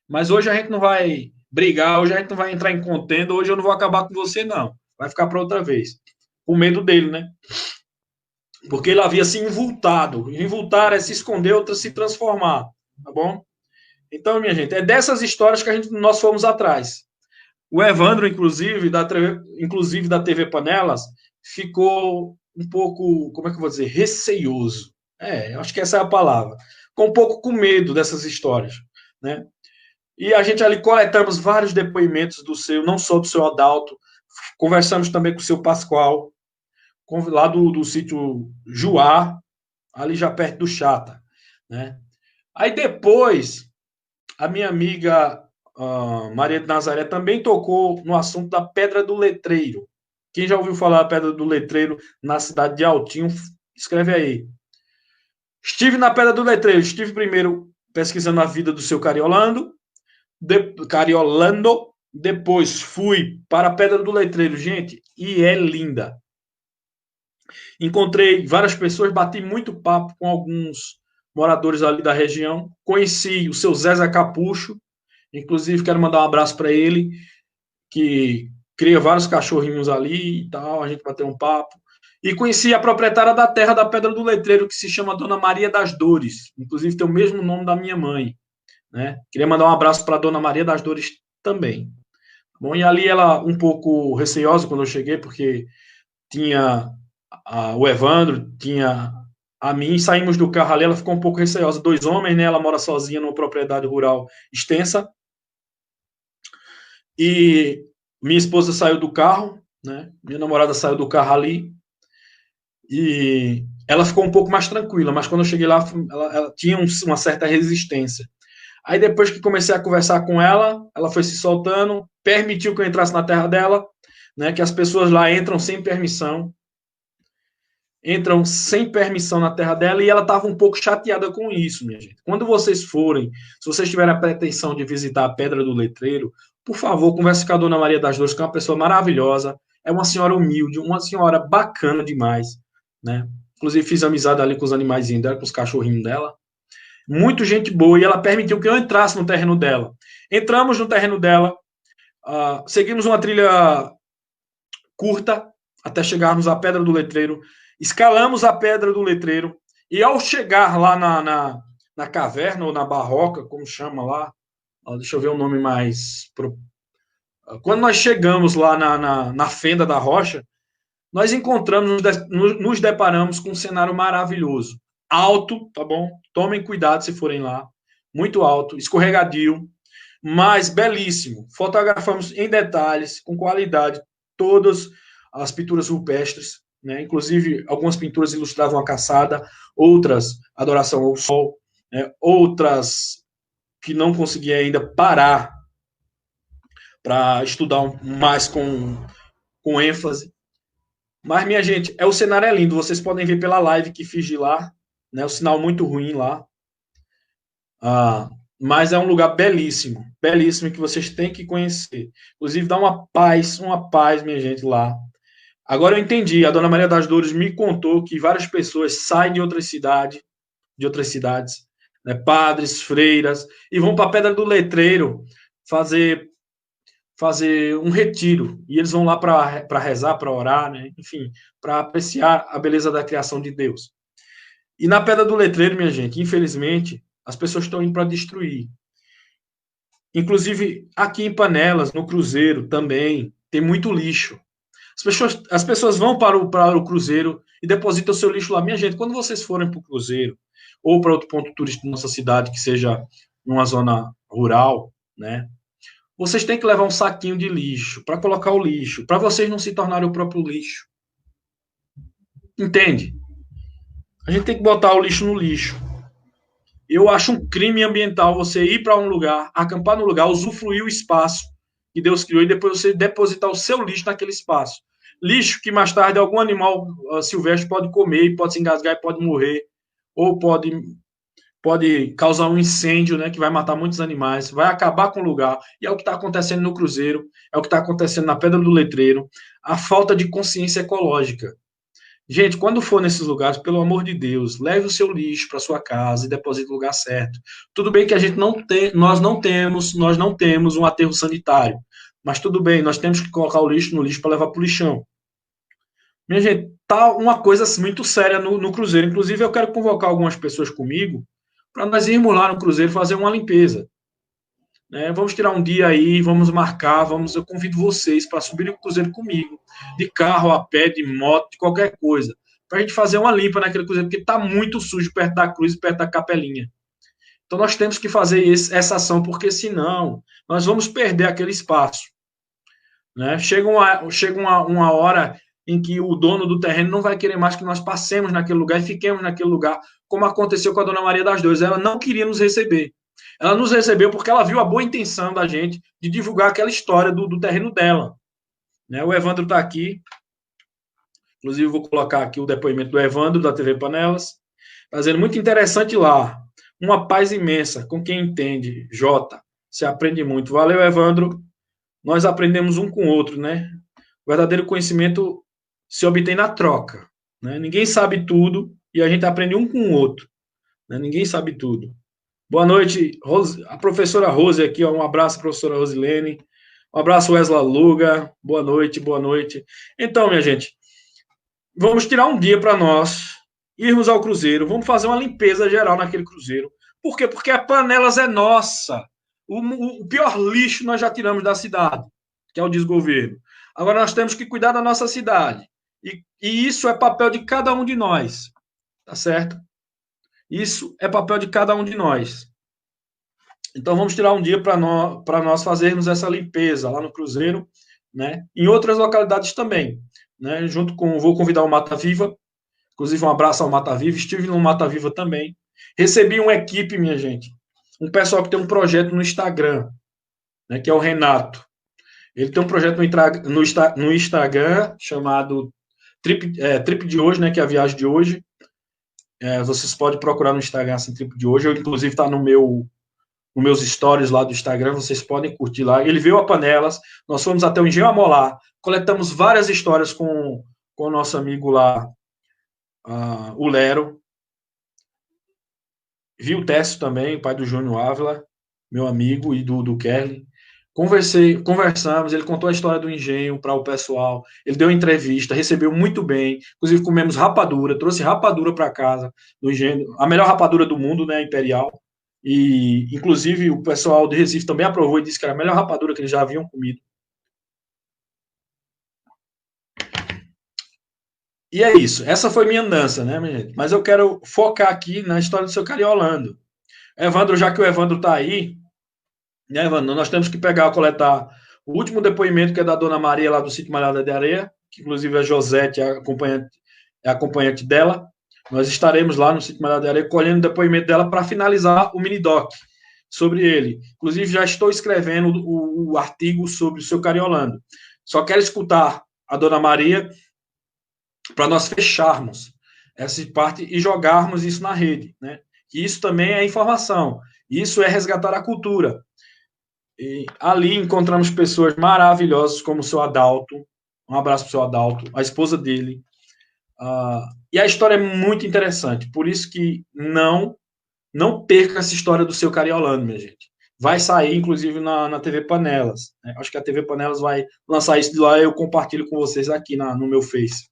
mas hoje a gente não vai brigar, hoje a gente não vai entrar em contenda, hoje eu não vou acabar com você, não. Vai ficar para outra vez. Com medo dele, né? Porque ele havia se invultado. Invultar é se esconder, outra se transformar. Tá bom? Então, minha gente, é dessas histórias que nós fomos atrás. O Evandro, inclusive da TV Panelas, ficou um pouco, como é que eu vou dizer, receioso. Acho que essa é a palavra. Ficou um pouco com medo dessas histórias, né? E a gente ali coletamos vários depoimentos não só do seu Adalto, conversamos também com o seu Pascoal, lá do sítio Juá, ali já perto do Chata, né? Aí depois, a minha amiga Maria de Nazaré também tocou no assunto da Pedra do Letreiro. Quem já ouviu falar da Pedra do Letreiro na cidade de Altinho, escreve aí. Estive na Pedra do Letreiro, estive primeiro pesquisando a vida do seu Cariolando, depois fui para a Pedra do Letreiro, gente, e é linda. Encontrei várias pessoas, bati muito papo com alguns moradores ali da região, conheci o seu Zé Capucho, inclusive quero mandar um abraço para ele, que cria vários cachorrinhos ali e tal, a gente bateu um papo. E conheci a proprietária da terra da Pedra do Letreiro, que se chama Dona Maria das Dores, inclusive tem o mesmo nome da minha mãe, né? Queria mandar um abraço para a Dona Maria das Dores também. Bom, e ali ela um pouco receosa quando eu cheguei, porque tinha o Evandro, tinha a mim, saímos do carro ali, ela ficou um pouco receosa. 2 homens, né? Ela mora sozinha numa propriedade rural extensa. E minha esposa saiu do carro, né? Minha namorada saiu do carro ali. E ela ficou um pouco mais tranquila, mas quando eu cheguei lá, ela tinha uma certa resistência. Aí depois que comecei a conversar com ela, ela foi se soltando, permitiu que eu entrasse na terra dela, né? Que as pessoas lá entram sem permissão na terra dela, e ela estava um pouco chateada com isso, minha gente. Quando vocês forem, se vocês tiverem a pretensão de visitar a Pedra do Letreiro, por favor, converse com a Dona Maria das Dores, que é uma pessoa maravilhosa, é uma senhora humilde, uma senhora bacana demais, né? Inclusive fiz amizade ali com os animaizinhos dela, com os cachorrinhos dela. Muito gente boa, e ela permitiu que eu entrasse no terreno dela. Entramos no terreno dela, seguimos uma trilha curta até chegarmos à Pedra do Letreiro. Escalamos a Pedra do Letreiro e ao chegar lá na caverna ou na barroca, como chama lá, deixa eu ver o nome mais... Quando nós chegamos lá na fenda da rocha, nós nos deparamos com um cenário maravilhoso. Alto, tá bom? Tomem cuidado se forem lá. Muito alto, escorregadio, mas belíssimo. Fotografamos em detalhes, com qualidade, todas as pinturas rupestres, né? Inclusive, algumas pinturas ilustravam a caçada, outras, adoração ao sol, né? Outras que não conseguia ainda parar para estudar mais com ênfase. Mas, minha gente, o cenário é lindo. Vocês podem ver pela live que fiz de lá, né? O sinal muito ruim lá. Mas é um lugar belíssimo, belíssimo, que vocês têm que conhecer. Inclusive, dá uma paz, minha gente, lá. Agora eu entendi, a Dona Maria das Dores me contou que várias pessoas saem de outras cidades, né, padres, freiras, e vão para a Pedra do Letreiro fazer um retiro. E eles vão lá para rezar, para orar, né? Enfim, para apreciar a beleza da criação de Deus. E na Pedra do Letreiro, minha gente, infelizmente, as pessoas estão indo para destruir. Inclusive, aqui em Panelas, no Cruzeiro, também, tem muito lixo. As pessoas vão para o Cruzeiro e depositam o seu lixo lá. Minha gente, quando vocês forem para o Cruzeiro ou para outro ponto turístico da nossa cidade, que seja numa zona rural, né? Vocês têm que levar um saquinho de lixo para colocar o lixo, para vocês não se tornarem o próprio lixo. Entende? A gente tem que botar o lixo no lixo. Eu acho um crime ambiental você ir para um lugar, acampar no lugar, usufruir o espaço que Deus criou e depois você depositar o seu lixo naquele espaço. Lixo que mais tarde algum animal silvestre pode comer, e pode se engasgar e pode morrer, ou pode causar um incêndio, né, que vai matar muitos animais, vai acabar com o lugar. E é o que está acontecendo no Cruzeiro, é o que está acontecendo na Pedra do Letreiro, a falta de consciência ecológica. Gente, quando for nesses lugares, pelo amor de Deus, leve o seu lixo para sua casa e deposite no lugar certo. Tudo bem que a gente não tem, nós não temos um aterro sanitário, mas tudo bem, nós temos que colocar o lixo no lixo para levar para o lixão. Minha gente, tá uma coisa muito séria no Cruzeiro. Inclusive, eu quero convocar algumas pessoas comigo para nós irmos lá no Cruzeiro fazer uma limpeza. Né? Vamos tirar um dia aí, vamos marcar, eu convido vocês para subir o Cruzeiro comigo, de carro, a pé, de moto, de qualquer coisa, para a gente fazer uma limpa naquele Cruzeiro, porque está muito sujo perto da cruz e perto da capelinha. Então nós temos que fazer essa ação, porque senão nós vamos perder aquele espaço. Né? Chega uma hora em que o dono do terreno não vai querer mais que nós passemos naquele lugar e fiquemos naquele lugar, como aconteceu com a Dona Maria das Dores. Ela não queria nos receber. Ela nos recebeu porque ela viu a boa intenção da gente de divulgar aquela história do terreno dela. Né? O Evandro está aqui. Inclusive, vou colocar aqui o depoimento do Evandro, da TV Panelas. Está dizendo, muito interessante lá. Uma paz imensa, com quem entende. Jota, se aprende muito. Valeu, Evandro. Nós aprendemos um com o outro, né? O verdadeiro conhecimento se obtém na troca. Né? Ninguém sabe tudo e a gente aprende um com o outro. Né? Ninguém sabe tudo. Boa noite, a professora Rose aqui, ó, um abraço, professora Rosilene, um abraço, Wesley Luga, boa noite, boa noite. Então, minha gente, vamos tirar um dia para nós, irmos ao Cruzeiro, vamos fazer uma limpeza geral naquele Cruzeiro. Por quê? Porque a Panelas é nossa. O pior lixo nós já tiramos da cidade, que é o desgoverno. Agora nós temos que cuidar da nossa cidade. E isso é papel de cada um de nós, tá certo? Isso é papel de cada um de nós. Então, vamos tirar um dia para nós fazermos essa limpeza lá no Cruzeiro, né? Em outras localidades também. Né? Vou convidar o Mata Viva, inclusive um abraço ao Mata Viva, estive no Mata Viva também. Recebi uma equipe, minha gente, um pessoal que tem um projeto no Instagram, né, que é o Renato. Ele tem um projeto no Instagram chamado Trip de Hoje, né, que é a viagem de hoje. Vocês podem procurar no Instagram assim, Trip de Hoje. Eu, inclusive, está nos meus stories lá do Instagram, vocês podem curtir lá. Ele veio a Panelas, nós fomos até o Engenho Amolar, coletamos várias histórias com o nosso amigo lá, o Lero. Vi o Técio também, pai do Júnior Ávila, meu amigo, e do Kelly. Conversamos, ele contou a história do engenho para o pessoal, ele deu entrevista, recebeu muito bem, inclusive comemos rapadura, trouxe rapadura para casa do engenho, a melhor rapadura do mundo, né, Imperial, e inclusive o pessoal de Recife também aprovou e disse que era a melhor rapadura que eles já haviam comido. E é isso, essa foi minha andança, né, minha gente? Mas eu quero focar aqui na história do seu Cariolando. Evandro, já que o Evandro está aí, né, Evandro, nós temos que coletar o último depoimento, que é da Dona Maria, lá do sítio Malhada de Areia, que inclusive a Josete é acompanhante dela. Nós estaremos lá no sítio Malhada de Areia colhendo o depoimento dela para finalizar o mini-doc sobre ele. Inclusive, já estou escrevendo o artigo sobre o seu Cariolando. Só quero escutar a Dona Maria para nós fecharmos essa parte e jogarmos isso na rede, né? Que isso também é informação. Isso é resgatar a cultura. E ali encontramos pessoas maravilhosas, como o seu Adalto. Um abraço para o seu Adalto, a esposa dele. E a história é muito interessante. Por isso que não perca essa história do seu Cariolando, minha gente. Vai sair, inclusive, na TV Panelas. Né? Acho que a TV Panelas vai lançar isso de lá e eu compartilho com vocês aqui no meu Face.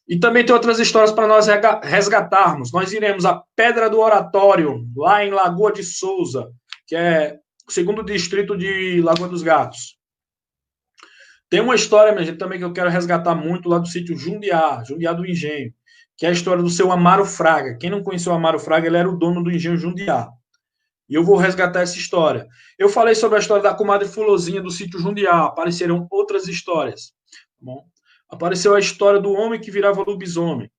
E também tem outras histórias para nós resgatarmos. Nós iremos à Pedra do Oratório, lá em Lagoa de Souza, que é o segundo distrito de Lagoa dos Gatos. Tem uma história, minha gente, também que eu quero resgatar muito lá do sítio Jundiá do Engenho, que é a história do seu Amaro Fraga. Quem não conheceu o Amaro Fraga, ele era o dono do Engenho Jundiá. E eu vou resgatar essa história. Eu falei sobre a história da comadre Fulozinha do sítio Jundiá. Apareceram outras histórias. Tá bom? Apareceu a história do homem que virava lobisomem,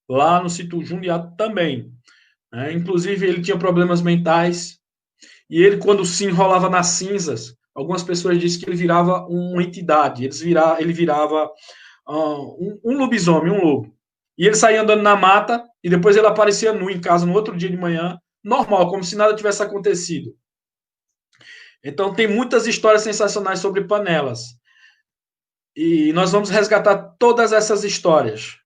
lá no sítio Jundiá também. Né? Inclusive, ele tinha problemas mentais, e ele, quando se enrolava nas cinzas, algumas pessoas dizem que ele virava uma entidade, ele virava um lobisomem, um lobo. E ele saía andando na mata, e depois ele aparecia nu em casa no outro dia de manhã, normal, como se nada tivesse acontecido. Então, tem muitas histórias sensacionais sobre Panelas. E nós vamos resgatar todas essas histórias.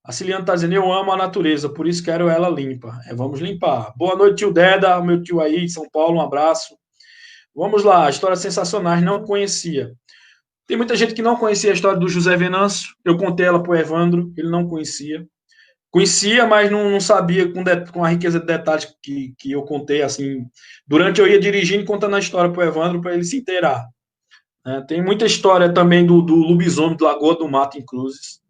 A Ciliana está dizendo, eu amo a natureza, por isso quero ela limpa. Vamos limpar. Boa noite, tio Deda, meu tio aí de São Paulo, um abraço. Vamos lá, histórias sensacionais, não conhecia. Tem muita gente que não conhecia a história do José Venâncio. Eu contei ela para o Evandro, ele não conhecia. Conhecia, mas não sabia com a riqueza de detalhes que eu contei, assim. Durante eu ia dirigindo e contando a história para o Evandro, para ele se inteirar. Tem muita história também do lobisomem de Lagoa do Mato, em Cruzes.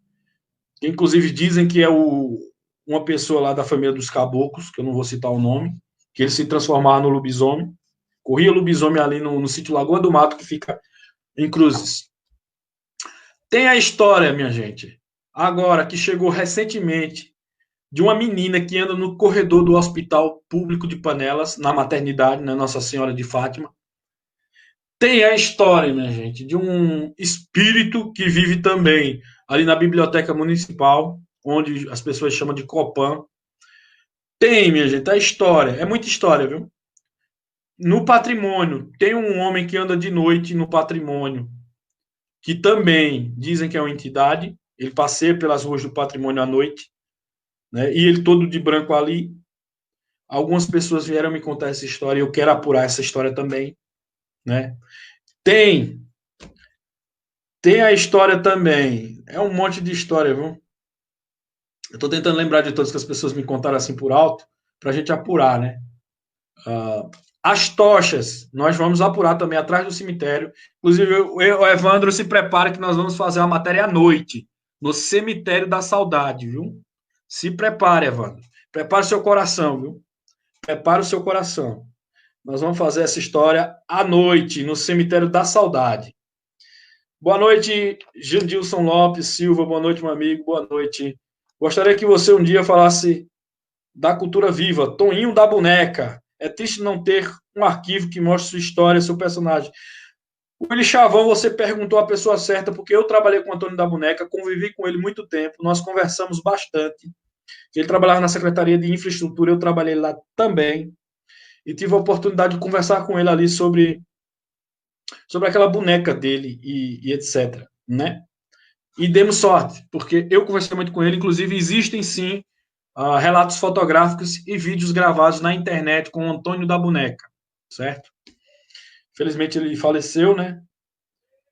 Que, inclusive, dizem que é uma pessoa lá da família dos caboclos, que eu não vou citar o nome, que ele se transformava no lobisomem. Corria lobisomem ali no sítio Lagoa do Mato, que fica em Cruzes. Tem a história, minha gente, agora, que chegou recentemente, de uma menina que anda no corredor do Hospital Público de Panelas, na maternidade, na Nossa Senhora de Fátima. Tem a história, minha gente, de um espírito que vive também ali na Biblioteca Municipal, onde as pessoas chamam de Copan. Tem, minha gente, a história. É muita história, viu? No patrimônio, tem um homem que anda de noite no patrimônio, que também dizem que é uma entidade. Ele passeia pelas ruas do patrimônio à noite, né? E ele todo de branco ali. Algumas pessoas vieram me contar essa história e eu quero apurar essa história também, né? Tem a história também. É um monte de história, viu? Eu estou tentando lembrar de todas que as pessoas me contaram assim por alto, para a gente apurar, né? As tochas, nós vamos apurar também atrás do cemitério. Inclusive, o Evandro se prepara que nós vamos fazer uma matéria à noite, no Cemitério da Saudade, viu? Se prepare, Evandro. Prepare o seu coração, viu? Prepare o seu coração. Nós vamos fazer essa história à noite, no Cemitério da Saudade. Boa noite, Gildilson Lopes Silva. Boa noite, meu amigo. Boa noite. Gostaria que você um dia falasse da cultura viva. Toninho da Boneca. É triste não ter um arquivo que mostre sua história, seu personagem. Willy Chavão, você perguntou a pessoa certa, porque eu trabalhei com o Antônio da Boneca, convivi com ele muito tempo, nós conversamos bastante. Ele trabalhava na Secretaria de Infraestrutura, eu trabalhei lá também. E tive a oportunidade de conversar com ele ali sobre aquela boneca dele e etc, né? E demos sorte, porque eu conversei muito com ele, inclusive existem sim relatos fotográficos e vídeos gravados na internet com o Antônio da Boneca, certo? Felizmente ele faleceu, né?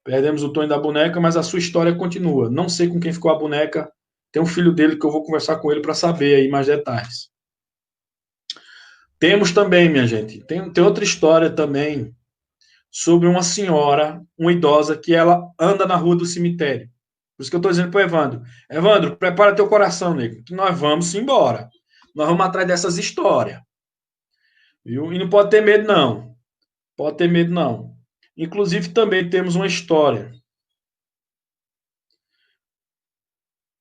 Perdemos o Antônio da Boneca, mas a sua história continua. Não sei com quem ficou a boneca, tem um filho dele que eu vou conversar com ele para saber aí mais detalhes. Temos também, minha gente, tem outra história também sobre uma senhora, uma idosa, que ela anda na rua do cemitério. Por isso que eu estou dizendo para o Evandro. Evandro, prepara teu coração, nego, que nós vamos embora. Nós vamos atrás dessas histórias. Viu? E não pode ter medo, não. Pode ter medo, não. Inclusive, também temos uma história.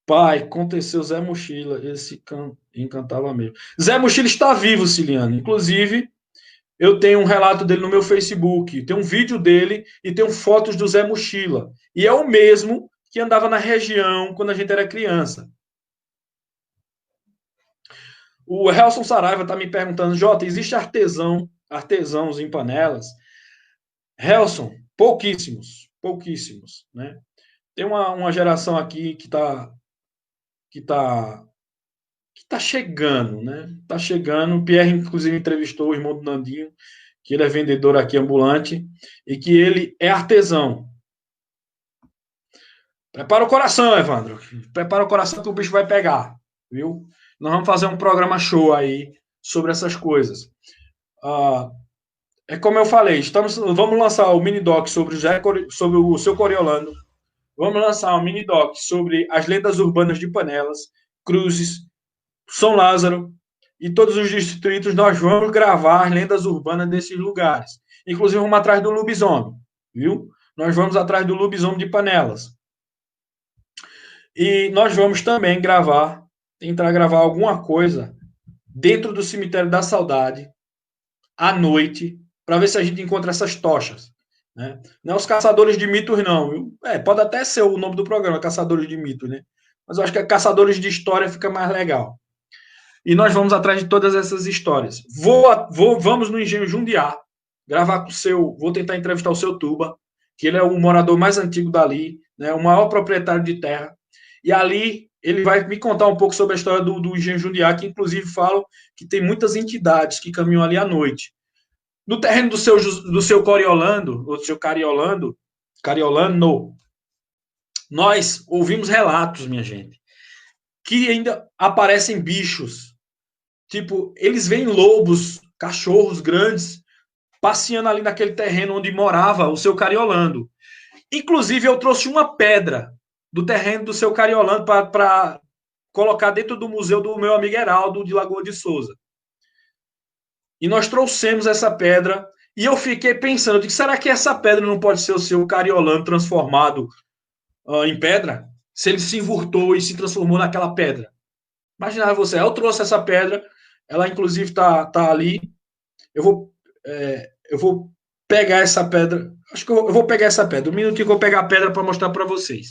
Pai, aconteceu Zé Mochila. Esse encantava mesmo. Zé Mochila está vivo, Ciliano. Inclusive, eu tenho um relato dele no meu Facebook. Tem um vídeo dele e tem fotos do Zé Mochila. E é o mesmo que andava na região quando a gente era criança. O Helson Saraiva está me perguntando, Jota, existe artesãos em panelas? Helson, pouquíssimos, né? Tem uma geração aqui que tá chegando, né? Tá chegando. O Pierre, inclusive, entrevistou o irmão do Nandinho, que ele é vendedor aqui ambulante e que ele é artesão. Prepara o coração, Evandro. Prepara o coração que o bicho vai pegar, viu? Nós vamos fazer um programa show aí sobre essas coisas. É como eu falei, vamos lançar o mini-doc sobre o seu Coriolano. Vamos lançar um mini-doc sobre as lendas urbanas de Panelas, Cruzes, São Lázaro e todos os distritos. Nós vamos gravar as lendas urbanas desses lugares. Inclusive, vamos atrás do lobisomem, viu? Nós vamos atrás do lobisomem de Panelas. E nós vamos também tentar gravar alguma coisa dentro do Cemitério da Saudade, à noite, para ver se a gente encontra essas tochas. Né? Não é os Caçadores de Mitos, não. Viu? Pode até ser o nome do programa, Caçadores de Mitos, né? Mas eu acho que Caçadores de História fica mais legal. E nós vamos atrás de todas essas histórias. Vamos no Engenho Jundiá, gravar com o seu... Vou tentar entrevistar o seu Tuba, que ele é o morador mais antigo dali, né? O maior proprietário de terra. E ali ele vai me contar um pouco sobre a história do Engenho Jundiaí, que inclusive falam que tem muitas entidades que caminham ali à noite. No terreno do seu Coriolando, ou do seu Cariolando, nós ouvimos relatos, minha gente, que ainda aparecem bichos. Tipo, eles veem lobos, cachorros grandes, passeando ali naquele terreno onde morava o seu Cariolando. Inclusive, eu trouxe uma pedra do terreno do seu Cariolando para colocar dentro do museu do meu amigo Heraldo, de Lagoa de Souza. E nós trouxemos essa pedra, e eu fiquei pensando, eu disse, será que essa pedra não pode ser o seu Cariolando transformado em pedra? Se ele se encurtou e se transformou naquela pedra. Imagina você, eu trouxe essa pedra, ela inclusive tá ali, eu vou pegar essa pedra, acho que eu vou pegar essa pedra, um minutinho que eu vou pegar a pedra para mostrar para vocês.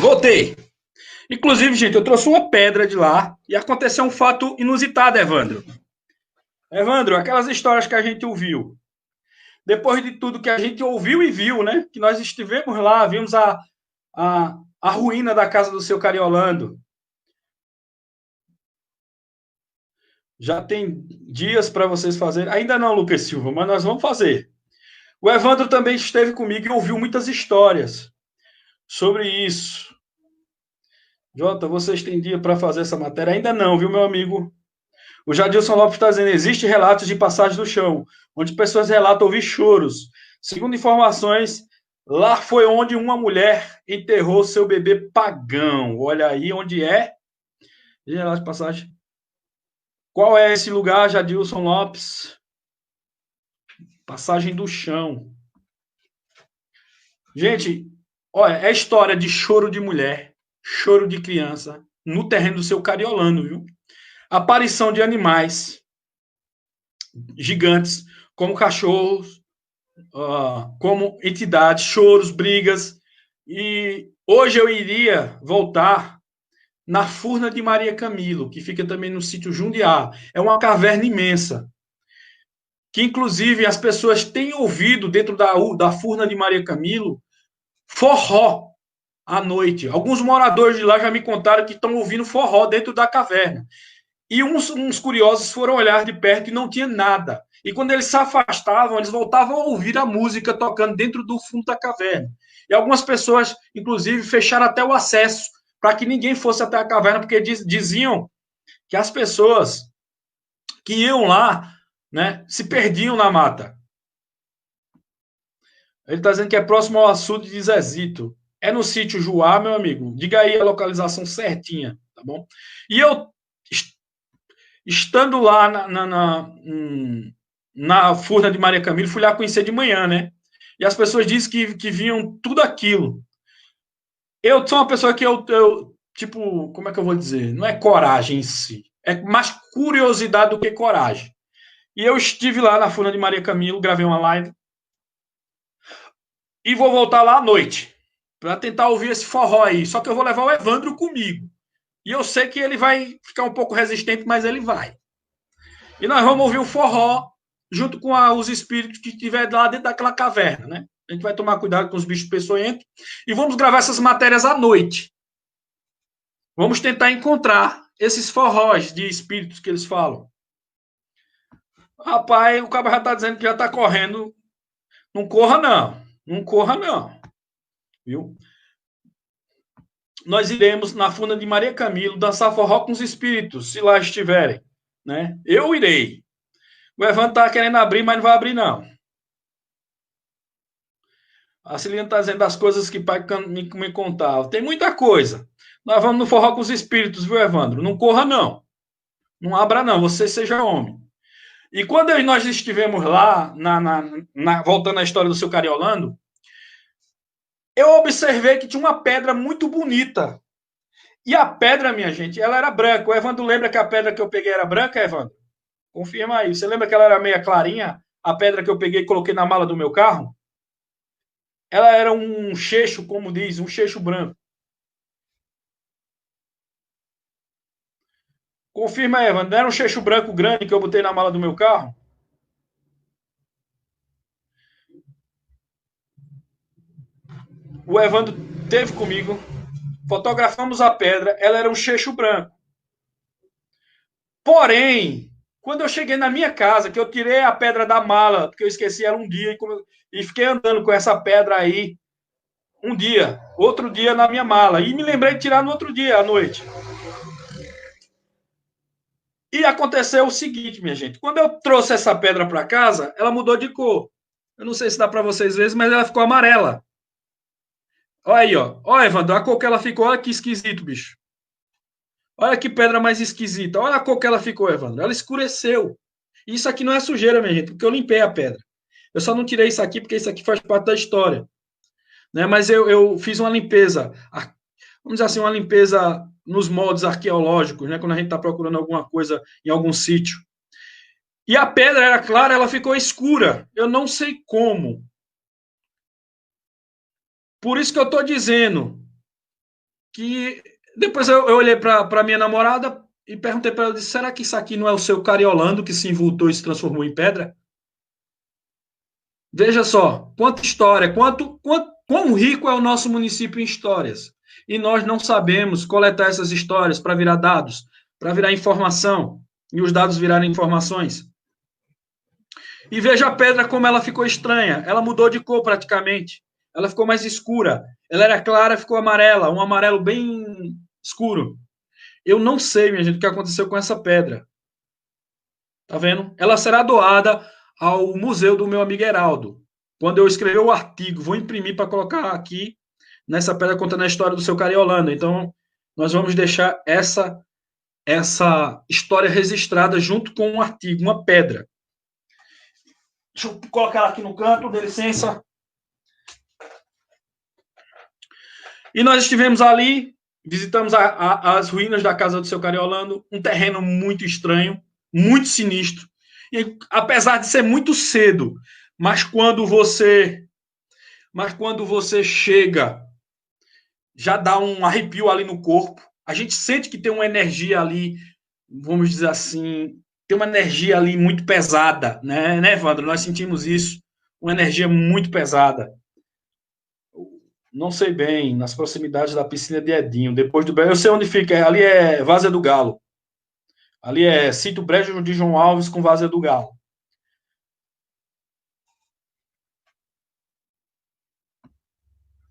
Voltei. Inclusive, gente, eu trouxe uma pedra de lá e aconteceu um fato inusitado, Evandro. Evandro, aquelas histórias que a gente ouviu. Depois de tudo que a gente ouviu e viu, né? Que nós estivemos lá, vimos a ruína da casa do seu Cariolando. Já tem dias para vocês fazerem. Ainda não, Lucas Silva, mas nós vamos fazer. O Evandro também esteve comigo e ouviu muitas histórias sobre isso. Jota, vocês têm dia para fazer essa matéria? Ainda não, viu, meu amigo? O Jadilson Lopes está dizendo, existe relatos de passagem do chão, onde pessoas relatam ouvir choros. Segundo informações, lá foi onde uma mulher enterrou seu bebê pagão. Olha aí onde é. Relato de passagem. Qual é esse lugar, Jadilson Lopes? Passagem do chão. Gente, olha, é história de choro de mulher, choro de criança, no terreno do seu Cariolano, viu? Aparição de animais gigantes, como cachorros, como entidades, choros, brigas. E hoje eu iria voltar na Furna de Maria Camilo, que fica também no sítio Jundiá. É uma caverna imensa, que inclusive as pessoas têm ouvido dentro da Furna de Maria Camilo forró à noite. Alguns moradores de lá já me contaram que estão ouvindo forró dentro da caverna. E uns curiosos foram olhar de perto e não tinha nada. E quando eles se afastavam, eles voltavam a ouvir a música tocando dentro do fundo da caverna. E algumas pessoas, inclusive, fecharam até o acesso para que ninguém fosse até a caverna, porque diziam que as pessoas que iam lá, né, se perdiam na mata. Ele está dizendo que é próximo ao açude de Zezito. É no sítio Juá, meu amigo. Diga aí a localização certinha, tá bom? E eu, estando lá na Furna de Maria Camilo, fui lá conhecer de manhã, né? E as pessoas dizem que viam tudo aquilo. Eu sou uma pessoa que eu tipo, como é que eu vou dizer? Não é coragem em si. É mais curiosidade do que coragem. E eu estive lá na Furna de Maria Camilo, gravei uma live. E vou voltar lá à noite, para tentar ouvir esse forró aí. Só que eu vou levar o Evandro comigo. E eu sei que ele vai ficar um pouco resistente, mas ele vai. E nós vamos ouvir o forró junto com os espíritos que estiver lá dentro daquela caverna, né? A gente vai tomar cuidado com os bichos peçonhentos e vamos gravar essas matérias à noite. Vamos tentar encontrar esses forrós de espíritos que eles falam. Rapaz, o cara já está dizendo que já está correndo. Não corra, não. Não corra, não. Viu? Nós iremos na Furna de Maria Camilo dançar forró com os espíritos, se lá estiverem. Né? Eu irei. O Evandro está querendo abrir, mas não vai abrir, não. A Celina está dizendo das coisas que o pai me contava. Tem muita coisa. Nós vamos no forró com os espíritos, viu, Evandro? Não corra, não. Não abra, não. Você seja homem. E quando nós estivemos lá, voltando à história do seu Cariolando, eu observei que tinha uma pedra muito bonita. E a pedra, minha gente, ela era branca. O Evandro lembra que a pedra que eu peguei era branca, Evandro? Confirma aí. Você lembra que ela era meia clarinha? A pedra que eu peguei e coloquei na mala do meu carro? Ela era um cheixo, como diz, um cheixo branco. Confirma aí, Evandro. Não era um cheixo branco grande que eu botei na mala do meu carro? O Evandro teve comigo. Fotografamos a pedra. Ela era um cheixo branco. Porém, quando eu cheguei na minha casa, que eu tirei a pedra da mala, porque eu esqueci ela um dia, e fiquei andando com essa pedra aí um dia, outro dia na minha mala, e me lembrei de tirar no outro dia, à noite. E aconteceu o seguinte, minha gente, quando eu trouxe essa pedra para casa, ela mudou de cor. Eu não sei se dá para vocês verem, mas ela ficou amarela. Olha aí, ó. Olha, Evandro, a cor que ela ficou, olha que esquisito, bicho. Olha que pedra mais esquisita. Olha a cor que ela ficou, Evandro. Ela escureceu. Isso aqui não é sujeira, minha gente, porque eu limpei a pedra. Eu só não tirei isso aqui porque isso aqui faz parte da história. Né? Mas eu fiz uma limpeza, vamos dizer assim, uma limpeza nos moldes arqueológicos, né? Quando a gente está procurando alguma coisa em algum sítio. E a pedra era clara, ela ficou escura. Eu não sei como. Por isso que eu estou dizendo que depois eu olhei para minha namorada e perguntei para ela, disse, será que isso aqui não é o seu cariolando que se envoltou e se transformou em pedra? Veja só, quanta história, quão rico é o nosso município em histórias. E nós não sabemos coletar essas histórias para virar dados, para virar informação, e os dados virarem informações. E veja a pedra como ela ficou estranha. Ela mudou de cor praticamente. Ela ficou mais escura. Ela era clara, ficou amarela, um amarelo bem escuro. Eu não sei, minha gente, o que aconteceu com essa pedra. Tá vendo? Ela será doada ao museu do meu amigo Heraldo. Quando eu escrever o artigo, vou imprimir para colocar aqui nessa pedra contando a história do seu Cariolano. Então, nós vamos deixar essa história registrada junto com um artigo, uma pedra. Deixa eu colocar ela aqui no canto, dê licença. E nós estivemos ali, visitamos as ruínas da casa do seu Cariolano, um terreno muito estranho, muito sinistro. E, apesar de ser muito cedo, mas quando você chega, já dá um arrepio ali no corpo. A gente sente que tem uma energia ali, vamos dizer assim, tem uma energia ali muito pesada, né, Evandro? Nós sentimos isso, uma energia muito pesada. Não sei bem, nas proximidades da piscina de Edinho, depois do Brejo, eu sei onde fica, ali é Várzea do Galo. Ali é Sítio Brejo de João Alves com Várzea do Galo.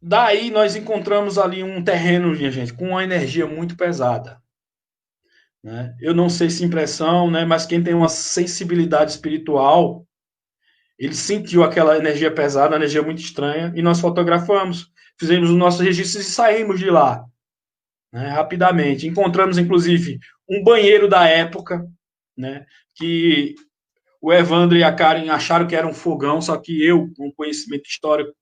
Daí nós encontramos ali um terreno, minha gente, com uma energia muito pesada. Né? Eu não sei se impressão, né, mas quem tem uma sensibilidade espiritual, ele sentiu aquela energia pesada, uma energia muito estranha, e nós fotografamos, fizemos os nossos registros e saímos de lá, né, rapidamente. Encontramos, inclusive, um banheiro da época, né, que o Evandro e a Karen acharam que era um fogão, só que eu, com conhecimento histórico,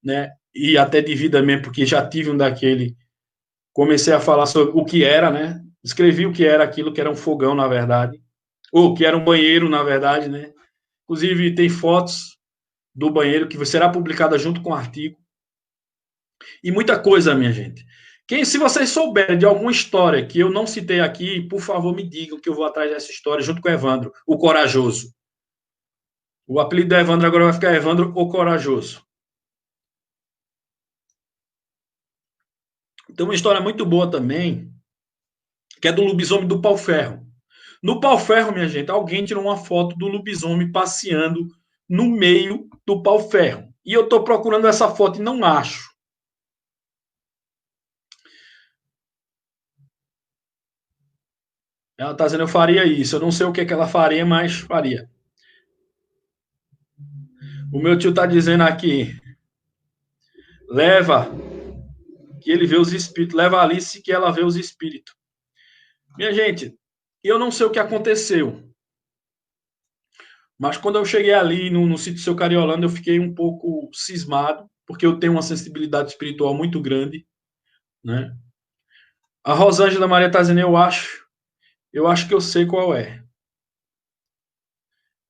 né, e até de vida mesmo, porque já tive um daquele, comecei a falar sobre o que era, né, escrevi o que era aquilo, que era um fogão, na verdade, ou que era um banheiro, na verdade, né. Inclusive, tem fotos do banheiro que será publicada junto com o artigo. E muita coisa, minha gente. Se vocês souberem de alguma história que eu não citei aqui, por favor, me digam que eu vou atrás dessa história junto com o Evandro, o Corajoso. O apelido do Evandro agora vai ficar Evandro o Corajoso. Tem uma história muito boa também, que é do lobisomem do pau-ferro. No pau-ferro, minha gente, alguém tirou uma foto do lobisomem passeando no meio do pau-ferro. E eu estou procurando essa foto e não acho. Ela está dizendo, eu faria isso. Eu não sei o que ela faria, mas faria. O meu tio está dizendo aqui, leva, que ele vê os espíritos. Leva a Alice que ela vê os espíritos. Minha gente, eu não sei o que aconteceu. Mas quando eu cheguei ali no sítio do seu Cariolano, eu fiquei um pouco cismado, porque eu tenho uma sensibilidade espiritual muito grande, né? A Rosângela Maria está dizendo, eu acho que eu sei qual é.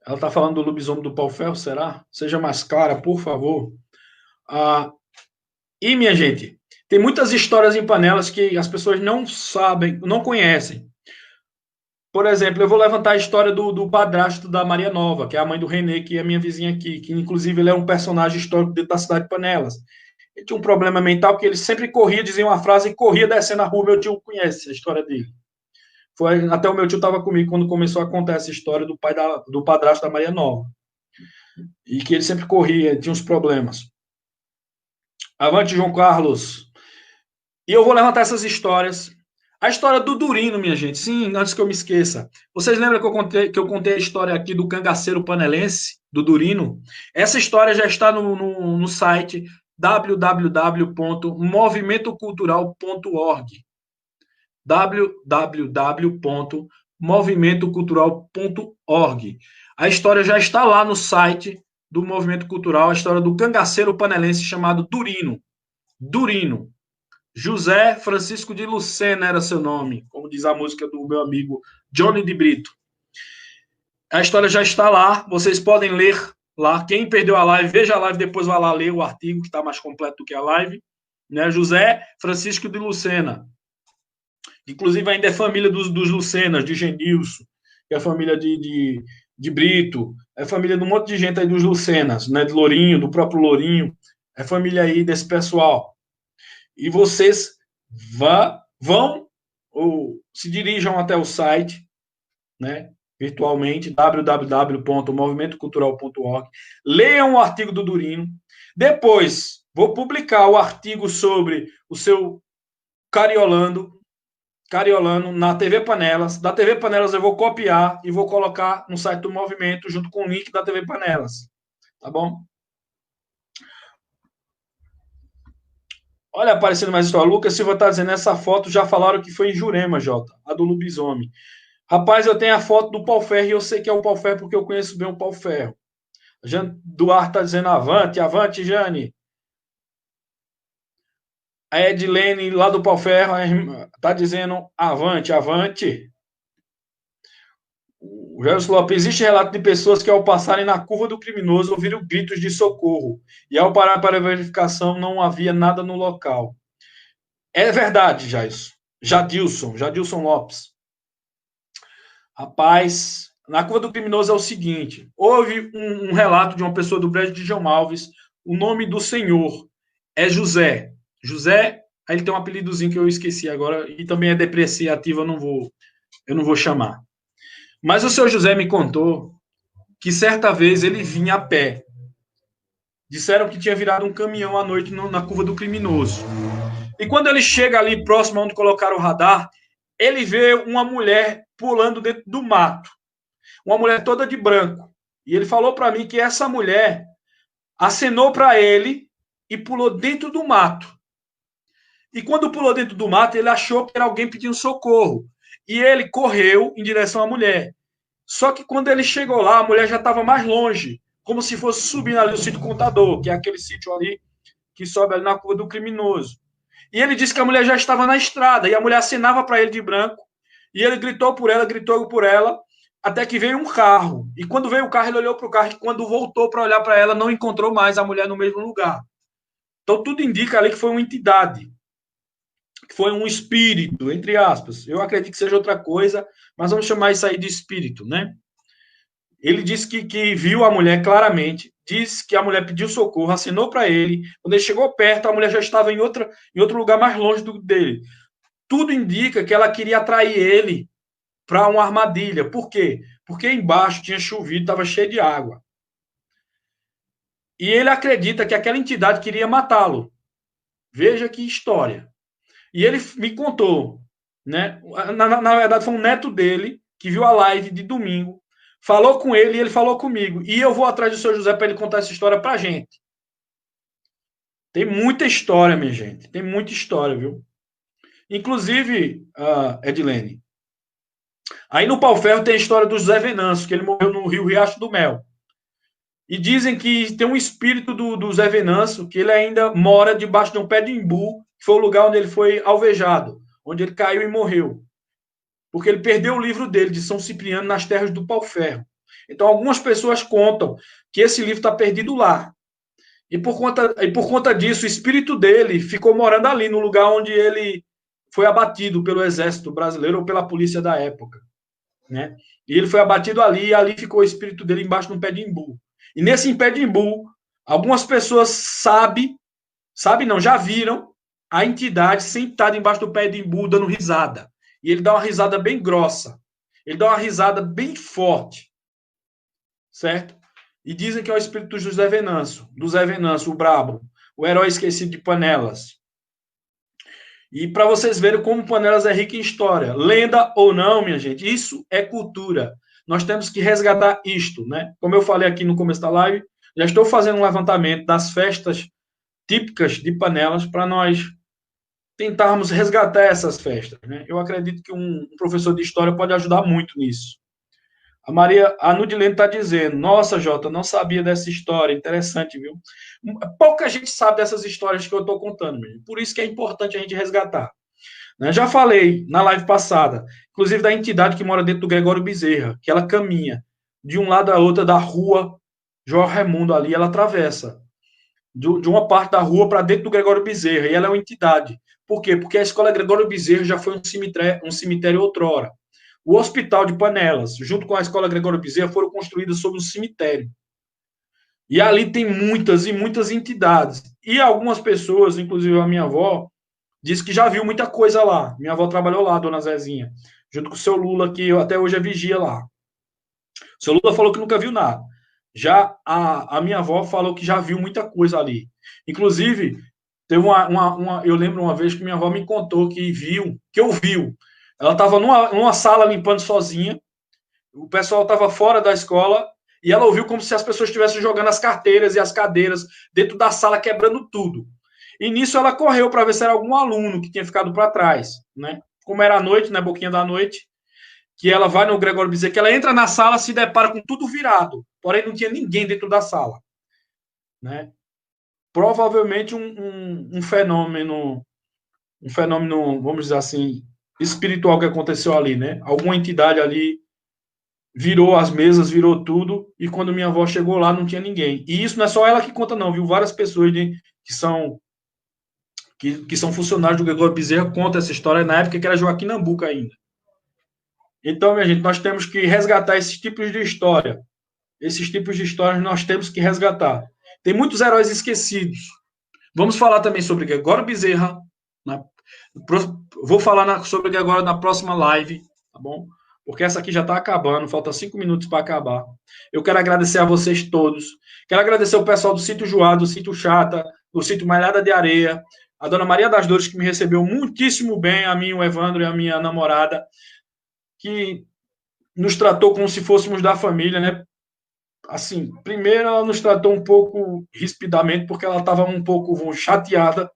Ela está falando do lobisomem do pau-ferro, será? Seja mais clara, por favor. E, minha gente, tem muitas histórias em panelas que as pessoas não sabem, não conhecem. Por exemplo, eu vou levantar a história do padrasto da Maria Nova, que é a mãe do Renê, que é minha vizinha aqui, que inclusive ele é um personagem histórico dentro da cidade de Panelas. Ele tinha um problema mental que ele sempre corria, dizia uma frase e corria descendo a rua. Meu tio conhece a história dele. Até o meu tio estava comigo quando começou a contar essa história do padrasto da Maria Nova. E que ele sempre corria, tinha uns problemas. Avante, João Carlos. E eu vou levantar essas histórias. A história do Durino, minha gente. Sim, antes que eu me esqueça. Vocês lembram que eu contei a história aqui do cangaceiro panelense, do Durino? Essa história já está no site www.movimentocultural.org. www.movimentocultural.org. A história já está lá no site do Movimento Cultural, a história do cangaceiro panelense chamado Durino. Durino. José Francisco de Lucena era seu nome, como diz a música do meu amigo Johnny de Brito. A história já está lá, vocês podem ler lá. Quem perdeu a live, veja a live, depois vai lá ler o artigo, que está mais completo do que a live. Né? José Francisco de Lucena. Inclusive ainda é família dos Lucenas, de Genilson, que é a família de Brito, é família de um monte de gente aí dos Lucenas, né? De Lourinho, do próprio Lourinho, é família aí desse pessoal. E vocês vão ou se dirijam até o site, né, virtualmente, www.movimentocultural.org, leiam o artigo do Durino. Depois, vou publicar o artigo sobre o seu Cariolano na TV Panelas. Da TV Panelas eu vou copiar e vou colocar no site do Movimento, junto com o link da TV Panelas. Tá bom? Olha, aparecendo mais história. Lucas Silva está dizendo, essa foto já falaram que foi em Jurema, Jota, a do lobisomem. Rapaz, eu tenho a foto do pau-ferro e eu sei que é o pau-ferro porque eu conheço bem o pau-ferro. Jane Duarte está dizendo, avante, avante, Jane. A Edilene, lá do pau-ferro, está dizendo, avante, avante. O Gelson Lopes, existe relato de pessoas que ao passarem na curva do criminoso ouviram gritos de socorro e ao parar para a verificação não havia nada no local. É verdade, Jailson. Jadilson Lopes. Rapaz, na curva do criminoso é o seguinte, houve um relato de uma pessoa do Brejo de João Alves, o nome do senhor é José. José, aí ele tem um apelidozinho que eu esqueci agora, e também é depreciativo, eu não vou chamar. Mas o senhor José me contou que certa vez ele vinha a pé. Disseram que tinha virado um caminhão à noite na curva do criminoso. E quando ele chega ali próximo onde colocaram o radar, ele vê uma mulher pulando dentro do mato. Uma mulher toda de branco. E ele falou para mim que essa mulher acenou para ele e pulou dentro do mato. E quando pulou dentro do mato, ele achou que era alguém pedindo socorro. E ele correu em direção à mulher. Só que quando ele chegou lá, a mulher já estava mais longe, como se fosse subindo ali o sítio Contador, que é aquele sítio ali que sobe ali na curva do criminoso. E ele disse que a mulher já estava na estrada, e a mulher acenava para ele de branco, e ele gritou por ela, até que veio um carro. E quando veio o carro, ele olhou para o carro, e quando voltou para olhar para ela, não encontrou mais a mulher no mesmo lugar. Então, tudo indica ali que foi uma entidade, que foi um espírito, entre aspas. Eu acredito que seja outra coisa, mas vamos chamar isso aí de espírito, né? Ele disse que viu a mulher claramente, disse que a mulher pediu socorro, acenou para ele. Quando ele chegou perto, a mulher já estava em outro lugar mais longe dele. Tudo indica que ela queria atrair ele para uma armadilha. Por quê? Porque embaixo tinha chovido, estava cheio de água. E ele acredita que aquela entidade queria matá-lo. Veja que história. E ele me contou, né? Na verdade, foi um neto dele que viu a live de domingo, falou com ele e ele falou comigo. E eu vou atrás do seu José para ele contar essa história para a gente. Tem muita história, minha gente. Tem muita história, viu? Inclusive, Edilene, aí no Pau-Ferro tem a história do José Venâncio, que ele morreu no Rio Riacho do Mel. E dizem que tem um espírito do Zé Venâncio, que ele ainda mora debaixo de um pé de imbu, que foi o lugar onde ele foi alvejado, onde ele caiu e morreu. Porque ele perdeu o livro dele, de São Cipriano, nas terras do pau-ferro. Então, algumas pessoas contam que esse livro está perdido lá. E por conta disso, o espírito dele ficou morando ali, no lugar onde ele foi abatido pelo exército brasileiro ou pela polícia da época, né? E ele foi abatido ali, e ali ficou o espírito dele embaixo de um pé de imbu. E nesse pé de imbu, algumas pessoas já viram a entidade sentada embaixo do pé de imbu dando risada. E ele dá uma risada bem grossa. Ele dá uma risada bem forte. Certo? E dizem que é o espírito do Zé Venâncio, o brabo, o herói esquecido de Panelas. E para vocês verem como Panelas é rica em história. Lenda ou não, minha gente, isso é cultura. Nós temos que resgatar isto, né? Como eu falei aqui no começo da live, já estou fazendo um levantamento das festas típicas de Panelas para nós tentarmos resgatar essas festas, né? Eu acredito que um professor de história pode ajudar muito nisso. A Nudilene está dizendo, nossa, Jota, não sabia dessa história, interessante, viu? Pouca gente sabe dessas histórias que eu estou contando, mesmo. Por isso que é importante a gente resgatar. Já falei na live passada, inclusive da entidade que mora dentro do Gregório Bezerra, que ela caminha de um lado a outra da rua João Raimundo ali, ela atravessa de uma parte da rua para dentro do Gregório Bezerra, e ela é uma entidade. Por quê? Porque a escola Gregório Bezerra já foi um cemitério outrora. O Hospital de Panelas, junto com a Escola Gregório Bezerra, foram construídas sobre um cemitério. E ali tem muitas e muitas entidades. E algumas pessoas, inclusive a minha avó, disse que já viu muita coisa lá. Minha avó trabalhou lá, dona Zezinha, junto com o seu Lula, que até hoje é vigia lá. O seu Lula falou que nunca viu nada. Já a minha avó falou que já viu muita coisa ali. Inclusive, teve eu lembro uma vez que minha avó me contou que ouviu. Ela estava numa sala limpando sozinha, o pessoal estava fora da escola, e ela ouviu como se as pessoas estivessem jogando as carteiras e as cadeiras dentro da sala, quebrando tudo. E nisso ela correu para ver se era algum aluno que tinha ficado para trás, né? Como era à noite, né, boquinha da noite, que ela vai no Gregório Bezerra, que ela entra na sala, se depara com tudo virado, porém não tinha ninguém dentro da sala, né? Provavelmente um fenômeno, vamos dizer assim, espiritual que aconteceu ali, né? Alguma entidade ali virou as mesas, virou tudo, e quando minha avó chegou lá, não tinha ninguém. E isso não é só ela que conta, não, viu? Várias pessoas que são funcionários do Gregório Bezerra contam essa história na época que era Joaquim Nabuco ainda. Então, minha gente, nós temos que resgatar esses tipos de história. Esses tipos de histórias nós temos que resgatar. Tem muitos heróis esquecidos. Vamos falar também sobre Gregório Bezerra. Vou falar sobre Gregório na próxima live, tá bom? Porque essa aqui já está acabando, falta 5 minutos para acabar. Eu quero agradecer a vocês todos. Quero agradecer o pessoal do Sítio Juá, do Sítio Chata, do Sítio Malhada de Areia, a dona Maria das Dores, que me recebeu muitíssimo bem, a mim, o Evandro e a minha namorada, que nos tratou como se fôssemos da família, né? Assim, primeiro ela nos tratou um pouco rispidamente, porque ela estava um pouco chateada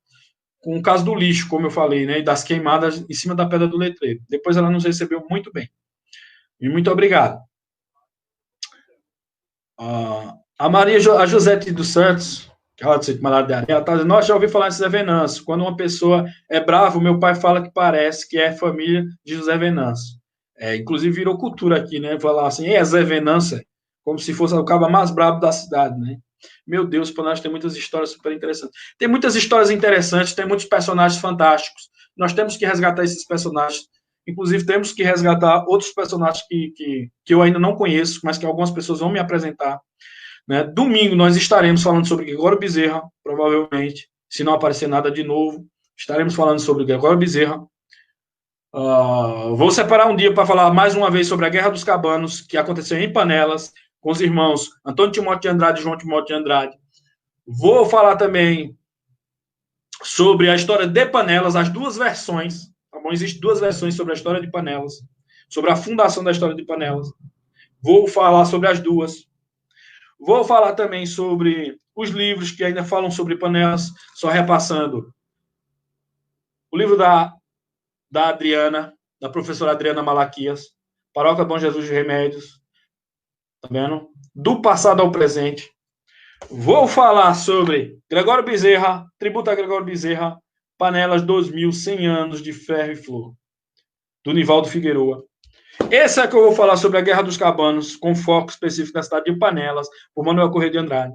com o caso do lixo, como eu falei, né? E das queimadas em cima da pedra do letreiro. Depois ela nos recebeu muito bem. E muito obrigado. A Josete dos Santos, que ela disse que ela está dizendo, nossa, já ouvi falar de Zé Venâncio. Quando uma pessoa é brava, meu pai fala que parece que é família de José Venâncio. Inclusive virou cultura aqui, né? Falar assim, Zé Venâncio, como se fosse o cabo mais brabo da cidade, né? Meu Deus, para nós tem muitas histórias super interessantes. Tem muitas histórias interessantes, tem muitos personagens fantásticos. Nós temos que resgatar esses personagens. Inclusive, temos que resgatar outros personagens que eu ainda não conheço, mas que algumas pessoas vão me apresentar. Né? Domingo, nós estaremos falando sobre Gregório Bezerra, provavelmente, se não aparecer nada de novo. Estaremos falando sobre Gregório Bezerra. Vou separar um dia para falar mais uma vez sobre a Guerra dos Cabanos, que aconteceu em Panelas, com os irmãos Antônio Timóteo de Andrade e João Timóteo de Andrade. Vou falar também sobre a história de Panelas, as duas versões. Tá bom? Existem duas versões sobre a história de Panelas, sobre a fundação da história de Panelas. Vou falar sobre as duas. Vou falar também sobre os livros que ainda falam sobre Panelas, só repassando. O livro da Adriana, da professora Adriana Malaquias, Paróquia Bom Jesus de Remédios, tá vendo? Do passado ao presente, Vou falar sobre Gregório Bezerra, tributo a Gregório Bezerra, Panelas 2000, 100 anos de ferro e flor, do Nivaldo Figueroa. Esse é que eu vou falar sobre a Guerra dos Cabanos, com foco específico na cidade de Panelas, por Manuel Corrêa de Andrade.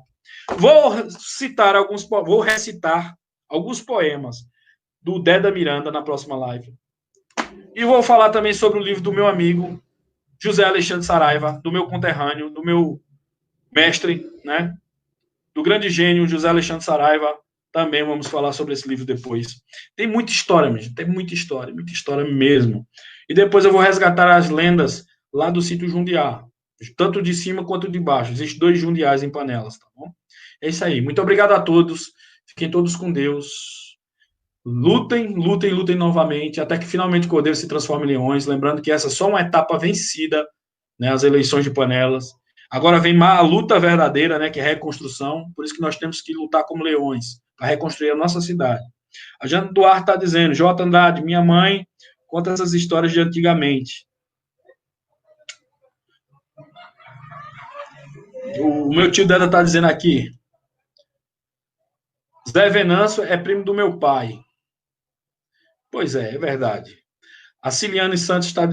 Vou recitar alguns poemas do Deda Miranda na próxima live. E vou falar também sobre o livro do meu amigo José Alexandre Saraiva, do meu conterrâneo, do meu mestre, né? Do grande gênio José Alexandre Saraiva. Também vamos falar sobre esse livro depois. Tem muita história, mesmo. Tem muita história mesmo. E depois eu vou resgatar as lendas lá do sítio Jundiá, tanto de cima quanto de baixo. Existem 2 Jundiás em Panelas, tá bom? É isso aí. Muito obrigado a todos. Fiquem todos com Deus. Lutem novamente, até que finalmente o Cordeiro se transforme em leões. Lembrando que essa é só uma etapa vencida, né, as eleições de Panelas. Agora vem a luta verdadeira, né, que é a reconstrução. Por isso que nós temos que lutar como leões, para reconstruir a nossa cidade. A Jana Duarte está dizendo, J. Andrade, minha mãe conta essas histórias de antigamente. O meu tio Deda está dizendo aqui, Zé Venâncio é primo do meu pai. Pois é verdade. A Ciliane Santos está...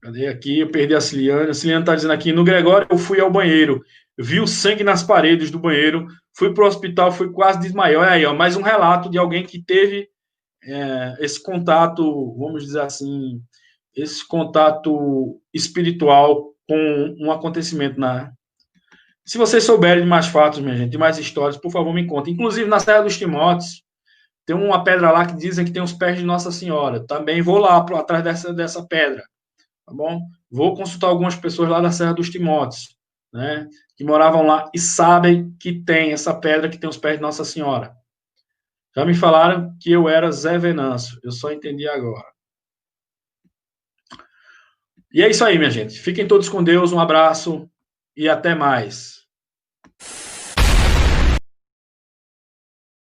Cadê aqui? Eu perdi a Ciliane. A Ciliane está dizendo aqui, no Gregório eu fui ao banheiro, vi o sangue nas paredes do banheiro, fui para o hospital, fui quase desmaiou. Aí, ó, mais um relato de alguém que teve esse contato, vamos dizer assim, esse contato espiritual com um acontecimento na... Se vocês souberem de mais fatos, minha gente, de mais histórias, por favor, me contem. Inclusive, na Serra dos Timóteos, tem uma pedra lá que dizem que tem os pés de Nossa Senhora. Também vou lá atrás dessa pedra, tá bom? Vou consultar algumas pessoas lá da Serra dos Timóteos, né, que moravam lá e sabem que tem essa pedra que tem os pés de Nossa Senhora. Já me falaram que eu era Zé Venâncio. Eu só entendi agora. E é isso aí, minha gente. Fiquem todos com Deus. Um abraço e até mais.